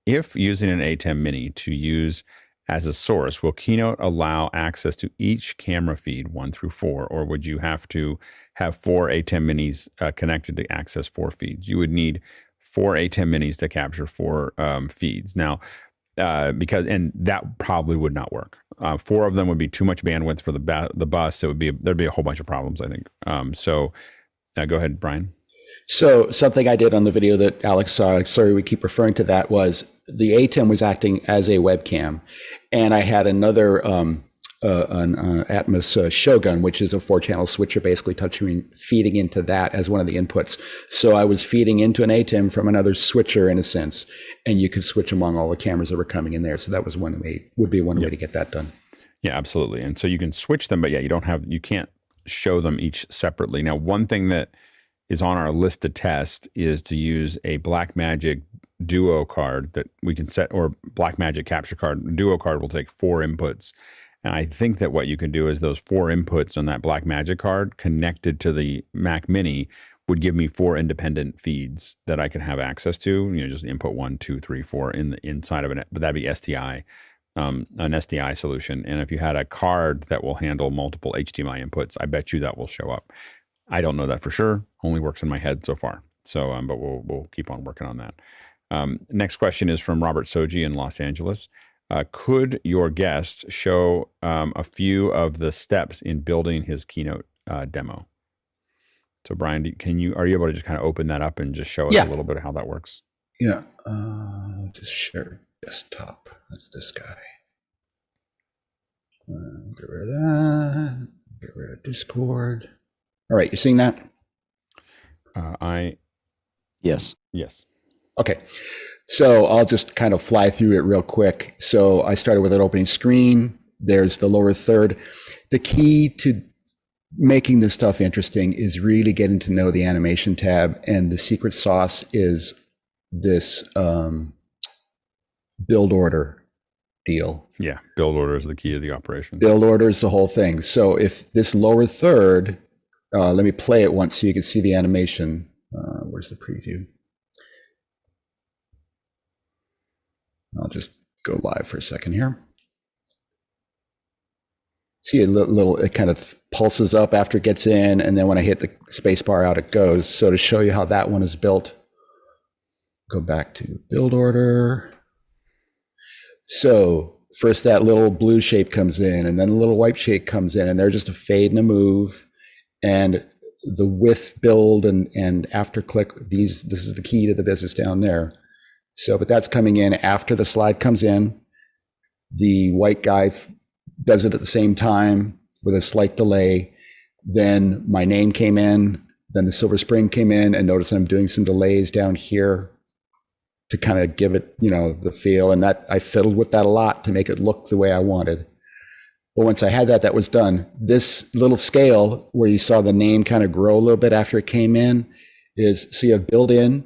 if using an ATEM Mini to use as a source, will Keynote allow access to each camera feed 1 through 4, or would you have to have 4 ATEM Minis connected to access 4 feeds? You would need 4 ATEM Minis to capture 4 feeds. Now, and that probably would not work. 4 of them would be too much bandwidth for the bus. There'd be a whole bunch of problems, I think. So go ahead, Brian. So something I did on the video that Alex saw, sorry we keep referring to that, was the ATEM was acting as a webcam, and I had another an Atmos Shogun, which is a 4-channel switcher, basically feeding into that as one of the inputs. So I was feeding into an ATEM from another switcher in a sense, and you could switch among all the cameras that were coming in there. So that was would be one way to get that done. Yeah, absolutely. And so you can switch them, but yeah, you can't show them each separately. Now, one thing that is on our list to test is to use a Blackmagic Duo card that we can set, or Blackmagic capture card. Duo card will take 4 inputs. And I think that what you can do is those 4 inputs on that Blackmagic card connected to the Mac Mini would give me 4 independent feeds that I can have access to. Just input 1, 2, 3, 4 in the inside of it. But that'd be SDI, an SDI solution. And if you had a card that will handle multiple HDMI inputs, I bet you that will show up. I don't know that for sure. Only works in my head so far. So, but we'll keep on working on that. Next question is from Robert Soji in Los Angeles. Could your guest show a few of the steps in building his Keynote demo? So, Brian, are you able to just kind of open that up and just show us a little bit of how that works? Yeah, just share desktop. That's this guy. Get rid of that. Get rid of Discord. All right, you seeing that? Yes. Okay, so I'll just kind of fly through it real quick. So I started with an opening screen. There's the lower third. The key to making this stuff interesting is really getting to know the animation tab, and the secret sauce is this build order deal. Yeah, build order is the key to the operation. Build order is the whole thing. So if this lower third, let me play it once so you can see the animation. Where's the preview? I'll just go live for a second here. See a little, it kind of pulses up after it gets in, and then when I hit the space bar, out it goes. So to show you how that one is built, go back to build order. So first that little blue shape comes in, and then a little white shape comes in, and they're just a fade and a move. And the with, build, and after click, this is the key to the business down there. So, but that's coming in after the slide comes in. The white guy does it at the same time with a slight delay. Then my name came in, then the Silver Spring came in, and notice I'm doing some delays down here to kind of give it, the feel. And that I fiddled with that a lot to make it look the way I wanted. But once I had that was done. This little scale where you saw the name kind of grow a little bit after it came in so you have build in,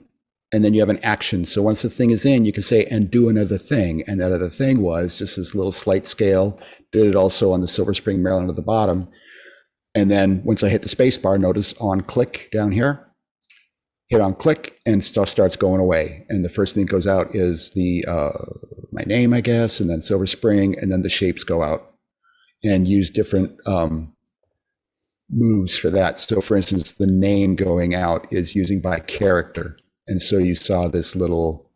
and then you have an action. So once the thing is in, you can say, and do another thing. And that other thing was just this little slight scale. Did it also on the Silver Spring Maryland at the bottom. And then once I hit the space bar, notice on click down here, hit on click, and stuff starts going away. And the first thing that goes out is my name, I guess, and then Silver Spring, and then the shapes go out, and use different moves for that. So for instance, the name going out is using by character. And so you saw this little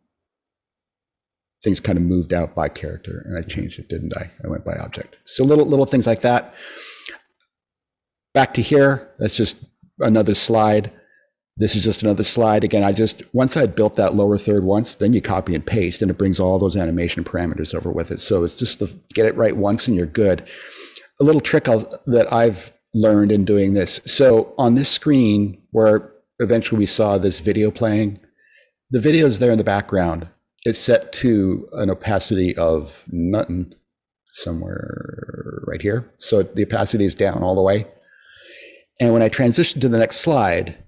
things kind of moved out by character, and I changed it, didn't I? I went by object. So little things like that. Back to here, that's just another slide. This is just another slide. Again, once I'd built that lower third once, then you copy and paste, and it brings all those animation parameters over with it. So it's just get it right once and you're good. A little trick that I've learned in doing this. So on this screen where eventually we saw this video playing, the video is there in the background. It's set to an opacity of nothing, somewhere right here. So the opacity is down all the way. And when I transition to the next slide,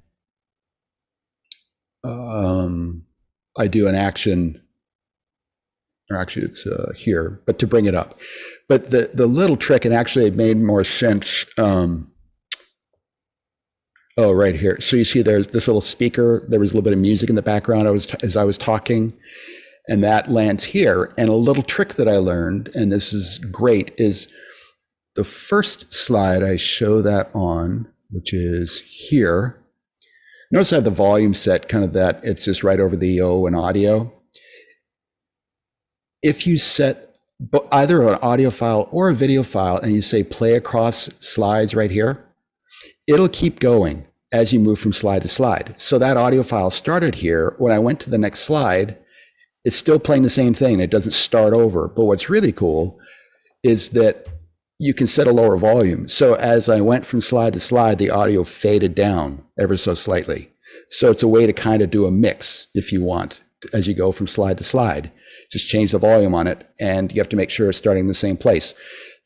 I do an action or actually it's here, but to bring it up. But the little trick, and actually it made more sense. Oh, right here. So you see there's this little speaker. There was a little bit of music in the background as I was talking, and that lands here. And a little trick that I learned, and this is great, is the first slide I show that on, which is here. Notice I have the volume set kind of that it's just right over the O and audio. If you set either an audio file or a video file and you say play across slides right here, it'll keep going as you move from slide to slide. So that audio file started here. When I went to the next slide, it's still playing the same thing. It doesn't start over. But what's really cool is that you can set a lower volume. So as I went from slide to slide, the audio faded down ever so slightly. So it's a way to kind of do a mix if you want, as you go from slide to slide. Just change the volume on it, and you have to make sure it's starting in the same place.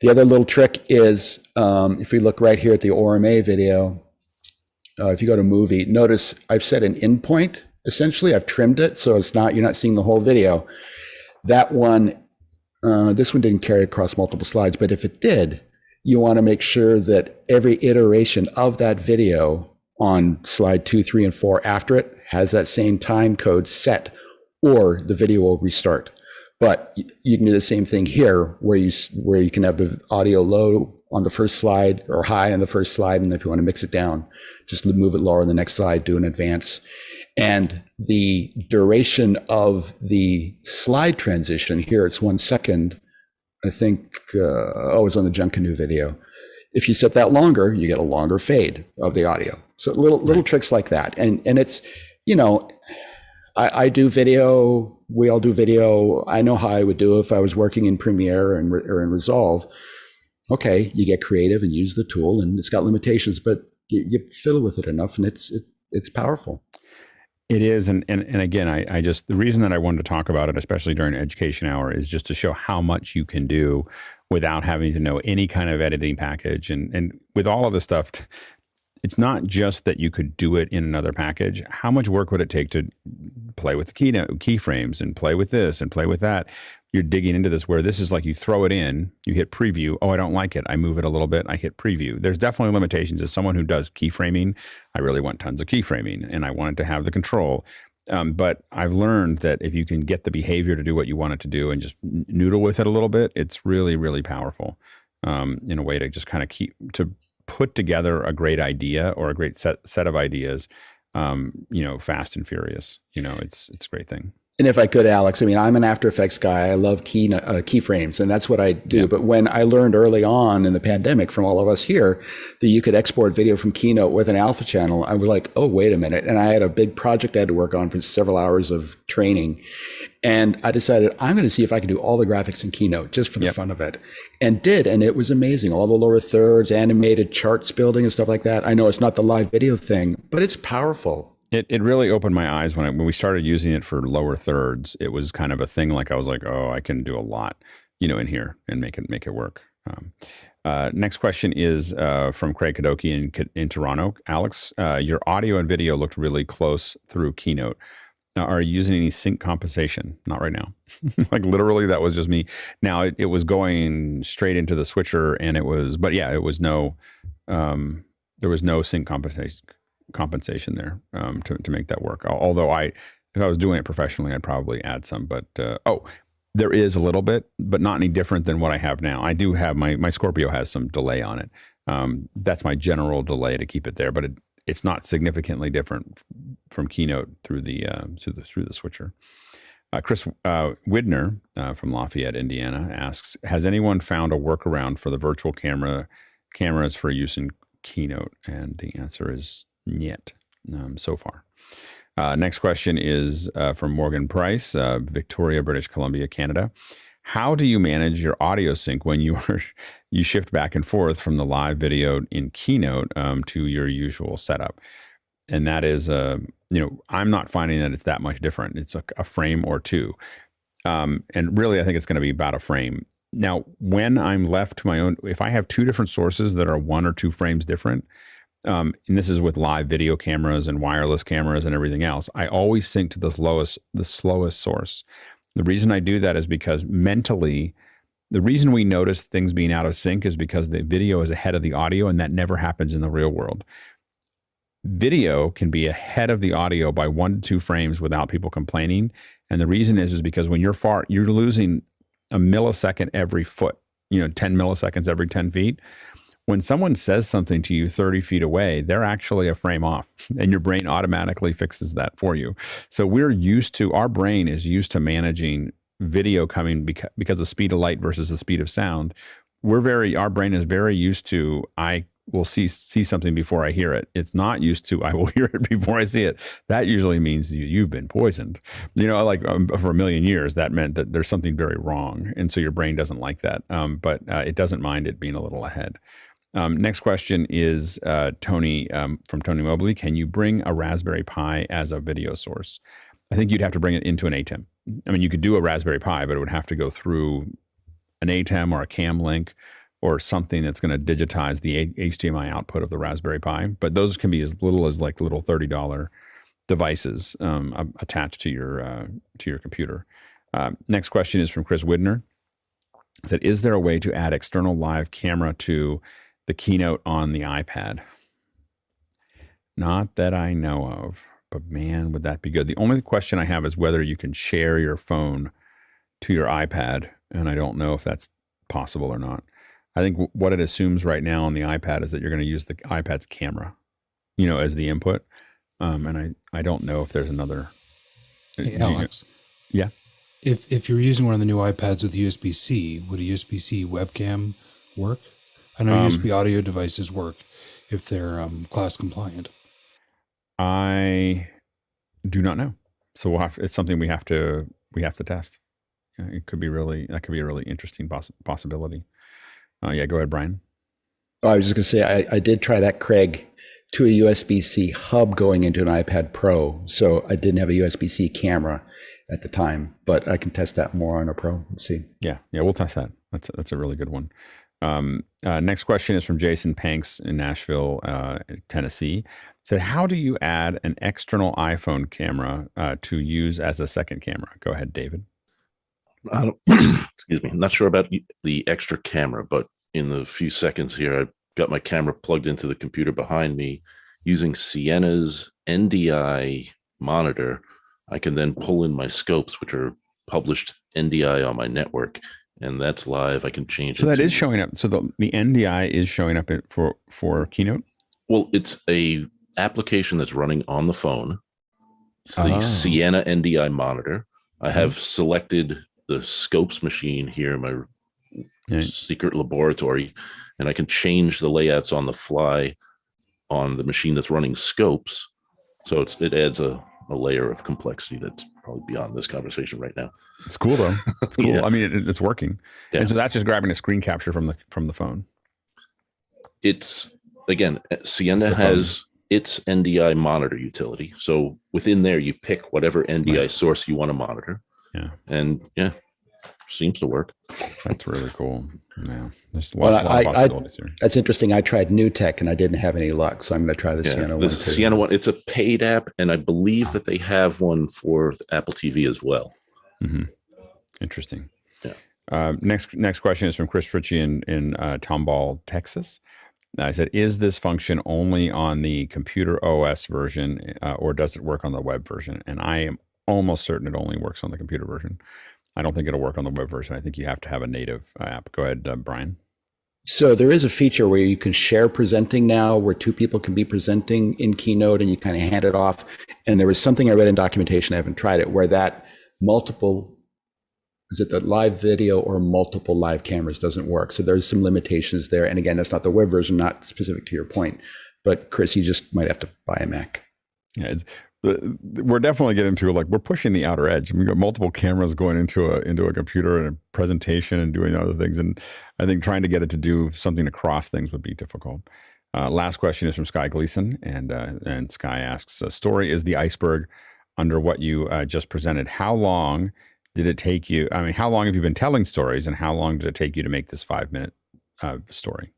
The other little trick is, if we look right here at the ORMA video, if you go to movie, notice I've set an in point. Essentially, I've trimmed it so you're not seeing the whole video. That one, this one didn't carry across multiple slides, but if it did, you want to make sure that every iteration of that video on slide 2, 3, and 4 after it has that same time code set, or the video will restart. But you can do the same thing here, where you can have the audio low on the first slide or high on the first slide, and if you want to mix it down, just move it lower on the next slide, do an advance. And the duration of the slide transition here, it's 1 second. I think, it's on the Junkanoo video. If you set that longer, you get a longer fade of the audio. So little tricks like that. And it's, I do video, we all do video. I know how I would do it if I was working in Premiere or in Resolve. Okay, you get creative and use the tool, and it's got limitations, but you fiddle with it enough, and it's powerful. It is, and again, I just, the reason that I wanted to talk about it, especially during Education Hour, is just to show how much you can do without having to know any kind of editing package. And with all of the stuff, it's not just that you could do it in another package. How much work would it take to play with the keyframes and play with this and play with that? You're digging into this, where this is like you throw it in, you hit preview. Oh, I don't like it. I move it a little bit. I hit preview. There's definitely limitations. As someone who does keyframing, I really want tons of keyframing, and I wanted to have the control. But I've learned that if you can get the behavior to do what you want it to do and just noodle with it a little bit, it's really, really powerful in a way to just kind of to put together a great idea or a great set of ideas, fast and furious. It's a great thing. And if I could, Alex, I mean, I'm an After Effects guy. I love keyframes, and that's what I do. Yeah. But when I learned early on in the pandemic from all of us here that you could export video from Keynote with an alpha channel, I was like, oh, wait a minute. And I had a big project I had to work on for several hours of training. And I decided I'm going to see if I can do all the graphics in Keynote just for the fun of it. And did. And it was amazing. All the lower thirds, animated charts building and stuff like that. I know it's not the live video thing, but it's powerful. It really opened my eyes when we started using it for lower thirds. It was kind of a thing. Like I was like, oh, I can do a lot, in here and make it work. Next question is from Craig Kadoki in Toronto. Alex, your audio and video looked really close through Keynote. Now, are you using any sync compensation? Not right now. Like literally, that was just me. Now it was going straight into the switcher, and it was no, there was no sync compensation there to make that work. Although if I was doing it professionally, I'd probably add some. But there is a little bit, but not any different than what I have now. I do have my Scorpio has some delay on it. That's my general delay to keep it there, but it's not significantly different from Keynote through the switcher. Chris Widner from Lafayette, Indiana asks, has anyone found a workaround for the virtual cameras for use in Keynote? And the answer is yet so far. Next question is from Morgan Price, Victoria, British Columbia, Canada. How do you manage your audio sync when you shift back and forth from the live video in Keynote to your usual setup? And that is, I'm not finding that it's that much different. It's a frame or two. And really, I think it's going to be about a frame. Now, when I'm left to my own, if I have two different sources that are 1 or 2 frames different, and this is with live video cameras and wireless cameras and everything else, I always sync to the slowest source. The reason I do that is because mentally, the reason we notice things being out of sync is because the video is ahead of the audio, and that never happens in the real world. Video can be ahead of the audio by 1 to 2 frames without people complaining. And the reason is because when you're far, you're losing a millisecond every foot, 10 milliseconds every 10 feet. When someone says something to you 30 feet away, they're actually a frame off, and your brain automatically fixes that for you. So our brain is used to managing video coming because the speed of light versus the speed of sound. Our brain is very used to, I will see something before I hear it. It's not used to, I will hear it before I see it. That usually means you've been poisoned. For a million years, that meant that there's something very wrong. And so your brain doesn't like that. But it doesn't mind it being a little ahead. Next question is Tony from Tony Mobley. Can you bring a Raspberry Pi as a video source? I think you'd have to bring it into an ATEM. I mean, you could do a Raspberry Pi, but it would have to go through an ATEM or a CAM link or something that's going to digitize the HDMI output of the Raspberry Pi. But those can be as little as like little $30 devices attached to your computer. Next question is from Chris Widner. He said, is there a way to add external live camera to the Keynote on the iPad? Not that I know of, but man, would that be good. The only question I have is whether you can share your phone to your iPad, and I don't know if that's possible or not. I think what it assumes right now on the iPad is that you're going to use the iPad's camera, as the input. And I don't know if there's another. Hey, Alex. Yeah. If you're using one of the new iPads with USB-C, would a USB-C webcam work? I know USB audio devices work if they're class compliant. I do not know. So it's something we have to test. It could be that could be a really interesting possibility. Go ahead, Brian. Oh, I was just going to say, I did try that, Craig, to a USB-C hub going into an iPad Pro. So I didn't have a USB-C camera at the time, but I can test that more on a Pro. Let's see. Yeah, we'll test that. That's a really good one. Next question is from Jason Panks in Nashville, Tennessee. Said, how do you add an external iPhone camera to use as a second camera? Go ahead, David. Excuse me. I'm not sure about the extra camera, but in the few seconds here, I've got my camera plugged into the computer behind me using Siena's NDI monitor. I can then pull in my scopes, which are published NDI on my network, and that's live. I can change it. So that is showing up. So the NDI is showing up for Keynote? Well, it's a application that's running on the phone. It's the Siena NDI monitor. I have selected the scopes machine here, my secret laboratory, and I can change the layouts on the fly on the machine that's running scopes. So it adds a layer of complexity that's probably beyond this conversation right now. It's cool though. It's cool. Yeah. I mean, it's working. Yeah. And so that's just grabbing a screen capture from the phone. It's, again, Siena has its NDI monitor utility. So within there, you pick whatever NDI source you want to monitor. Yeah. And seems to work. That's really cool. Yeah. There's a lot of possibilities here. That's interesting. I tried New Tech and I didn't have any luck. So I'm going to try the Siena one. The Siena one, it's a paid app. And I believe that they have one for Apple TV as well. Mm-hmm. Interesting. Yeah. Next question is from Chris Ritchie in Tomball, Texas. I said, is this function only on the computer OS version or does it work on the web version? And I am almost certain it only works on the computer version. I don't think it'll work on the web version. I think you have to have a native app. Go ahead, Brian. So there is a feature where you can share presenting now, where two people can be presenting in Keynote and you kind of hand it off. And there was something I read in documentation, I haven't tried it, where that is it the live video or multiple live cameras doesn't work. So there's some limitations there. And again, that's not the web version, not specific to your point. But Chris, you just might have to buy a Mac. Yeah, we're definitely getting to we're pushing the outer edge. We've got multiple cameras going into a computer and a presentation and doing other things. And I think trying to get it to do something across things would be difficult. Last question is from Sky Gleason. And Sky asks, story is the iceberg under what you just presented. How long did it take you? I mean, how long have you been telling stories and how long did it take you to make this 5-minute story?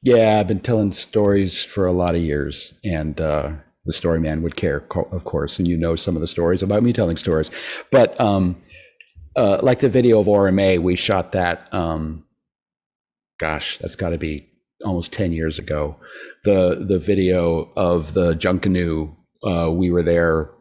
Yeah, I've been telling stories for a lot of years. And the story man would care, of course, and some of the stories about me telling stories. But like the video of RMA, we shot that. Gosh, that's got to be almost 10 years ago. The video of the Junkanoo, we were there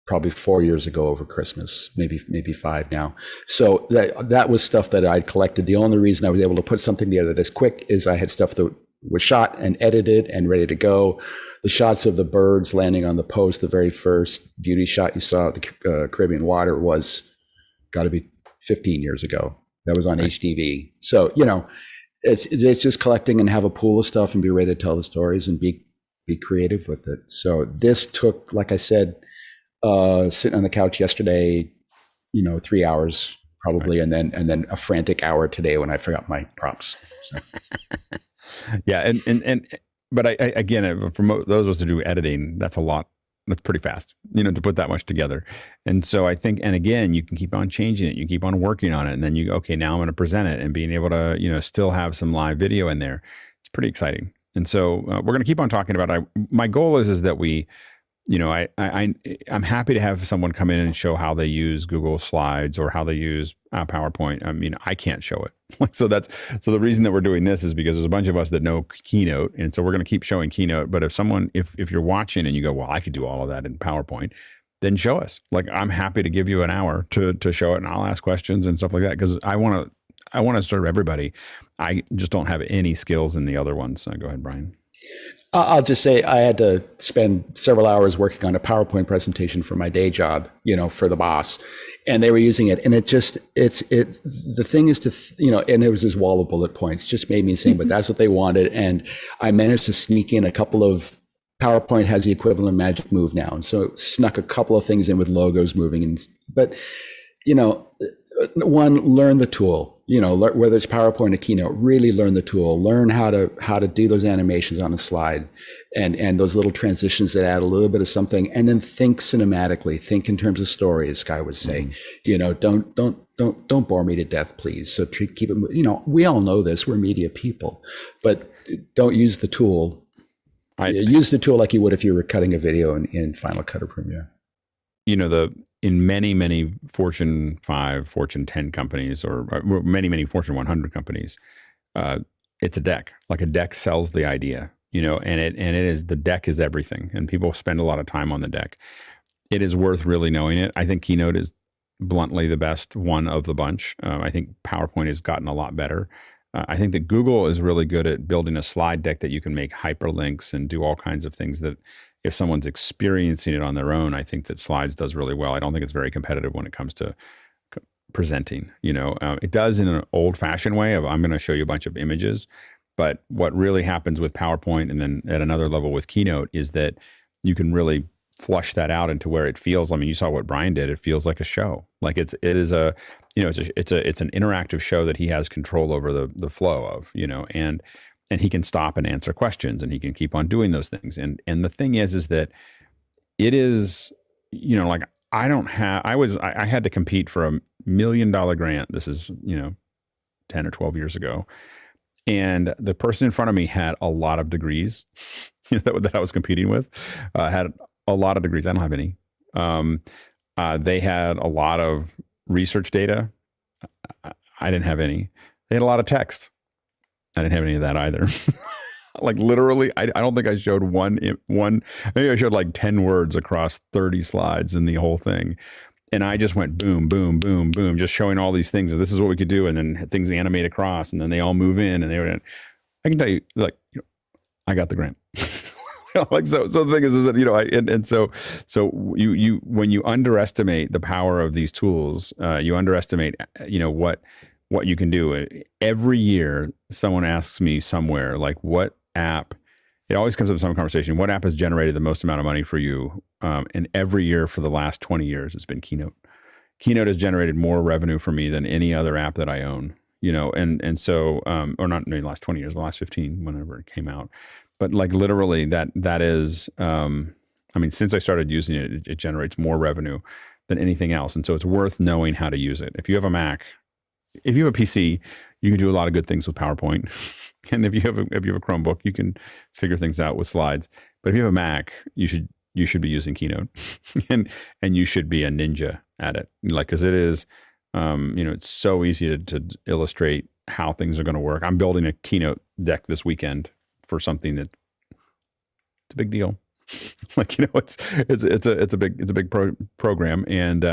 probably 4 years ago over Christmas, maybe 5 now. So that was stuff that I'd collected. The only reason I was able to put something together this quick is I had stuff that was shot and edited and ready to go. The shots of the birds landing on the post, the very first beauty shot you saw at the Caribbean water was got to be 15 years ago. That was on HDV. So, it's just collecting and have a pool of stuff and be ready to tell the stories and be creative with it. So this took, like I said, sitting on the couch yesterday, 3 hours probably, and then a frantic hour today when I forgot my props. So. Yeah, but I again, for those of us to do editing, that's a lot. That's pretty fast, to put that much together. And so I think, and again, you can keep on changing it, you keep on working on it, and then okay, now I'm going to present it, and being able to, still have some live video in there. It's pretty exciting. And so we're going to keep on talking about it. My goal is that we, I'm happy to have someone come in and show how they use Google Slides or how they use PowerPoint. I mean, I can't show it. So the reason that we're doing this is because there's a bunch of us that know Keynote. And so we're going to keep showing Keynote. But if you're watching and you go, well, I could do all of that in PowerPoint, then show us. Like, I'm happy to give you an hour to show it, and I'll ask questions and stuff like that, because I want to serve everybody. I just don't have any skills in the other ones. So go ahead, Brian. I'll just say I had to spend several hours working on a PowerPoint presentation for my day job, for the boss, and they were using it. And the thing is and it was this wall of bullet points, just made me insane, but that's what they wanted. And I managed to sneak in a couple of, PowerPoint has the equivalent of Magic Move now. And so snuck a couple of things in with logos moving. But one, learn the tool. Whether it's PowerPoint or Keynote, really learn the tool. Learn how to do those animations on a slide, and those little transitions that add a little bit of something. And then think cinematically. Think in terms of story, as Sky would say. Don't bore me to death, please. So keep it. We all know this. We're media people, but don't use the tool. Use the tool like you would if you were cutting a video in Final Cut or Premiere. In many Fortune 5, Fortune 10 companies, or many Fortune 100 companies, it's a deck. Like, a deck sells the idea, and it is, the deck is everything, and people spend a lot of time on the deck. It is worth really knowing it. I think Keynote is bluntly the best one of the bunch. I think PowerPoint has gotten a lot better. I think that Google is really good at building a slide deck that you can make hyperlinks and do all kinds of things that, if someone's experiencing it on their own, I think that Slides does really well. I don't think it's very competitive when it comes to presenting. It does in an old-fashioned way of, I'm going to show you a bunch of images. But what really happens with PowerPoint, and then at another level with Keynote, is that you can really flush that out into where it feels. I mean, you saw what Brian did. It feels like a show. Like, it's an interactive show that he has control over the flow of, and he can stop and answer questions, and he can keep on doing those things. And the thing is that it is, like, I had to compete for $1 million grant. This is, 10 or 12 years ago. And the person in front of me had a lot of degrees that I was competing with, had a lot of degrees. I don't have any. They had a lot of research data. I didn't have any. They had a lot of text. I didn't have any of that either. Like, literally, I don't think I showed one, maybe I showed like 10 words across 30 slides in the whole thing. And I just went boom, boom, boom, boom, just showing all these things. And this is what we could do. And then things animate across, and then they all move in, and I can tell you, like, I got the grant. Like, so the thing is that, so you, when you underestimate the power of these tools, you underestimate, what you can do. Every year, someone asks me somewhere, like, what app, it always comes up in some conversation, what app has generated the most amount of money for you? And every year for the last 20 years, it's been Keynote. Keynote has generated more revenue for me than any other app that I own, and so, or not maybe the last 20 years, the last 15, whenever it came out. But, like, literally that is, since I started using it, it generates more revenue than anything else. And so it's worth knowing how to use it. If you have a Mac, if you have a PC, you can do a lot of good things with PowerPoint. And if you have a Chromebook, you can figure things out with slides. But if you have a Mac, you should be using Keynote, and you should be a ninja at it. Like, because it is It's so easy to illustrate how things are going to work. I'm building a Keynote deck this weekend for something that it's a big deal. Like, it's a big program, and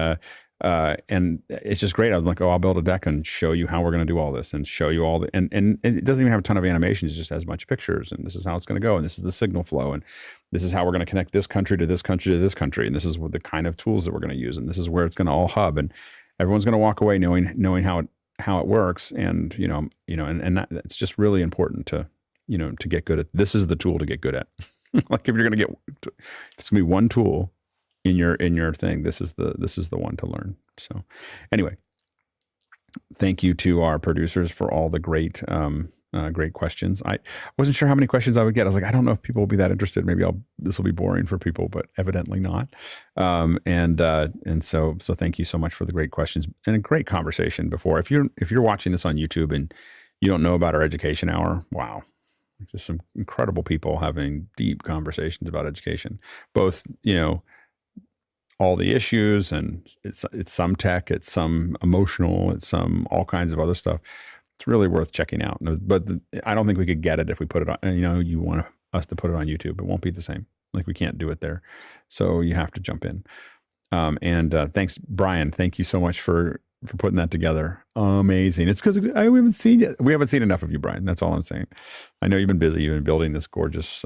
it's just great. I was like, oh, I'll build a deck and show you how we're going to do all this, and show you all and it doesn't even have a ton of animations. It just has a bunch of pictures, and this is how it's going to go, and this is the signal flow, and this is how we're going to connect this country to this country to this country, and this is what the kind of tools that we're going to use, and this is where it's going to all hub, and everyone's going to walk away knowing how it works, and it's just really important to get good at. This is the tool to get good at. Like, if you're going to it's going to be one tool in your thing, this is the one to learn. So anyway, thank you to our producers for all the great questions. I wasn't sure how many questions I would get. I was like, I don't know if people will be that interested. Maybe this will be boring for people, but evidently not. So thank you so much for the great questions and a great conversation before. If you're watching this on YouTube and you don't know about our education hour, wow. Just some incredible people having deep conversations about education, both, all the issues, and it's some tech, it's some emotional, it's some all kinds of other stuff. It's really worth checking out. But I don't think we could get it if we put it on, you want us to put it on YouTube. It won't be the same. Like, we can't do it there. So you have to jump in. Thanks, Brian. Thank you so much for putting that together. Amazing. It's because we haven't seen enough of you, Brian. That's all I'm saying. I know you've been busy. You've been building this gorgeous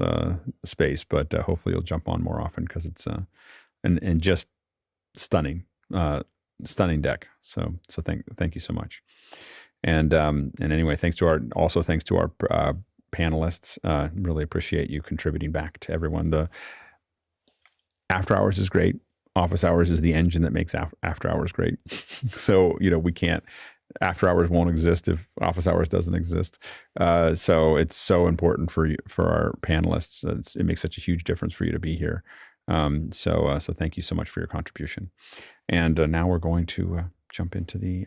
space, but hopefully you'll jump on more often, because it's and just stunning deck. So thank you so much. And anyway, thanks to our panelists. Really appreciate you contributing back to everyone. The after hours is great. Office hours is the engine that makes after hours great. So, we can't, after hours won't exist if office hours doesn't exist. So it's so important for our panelists. It makes such a huge difference for you to be here. So thank you so much for your contribution. And now we're going to jump into the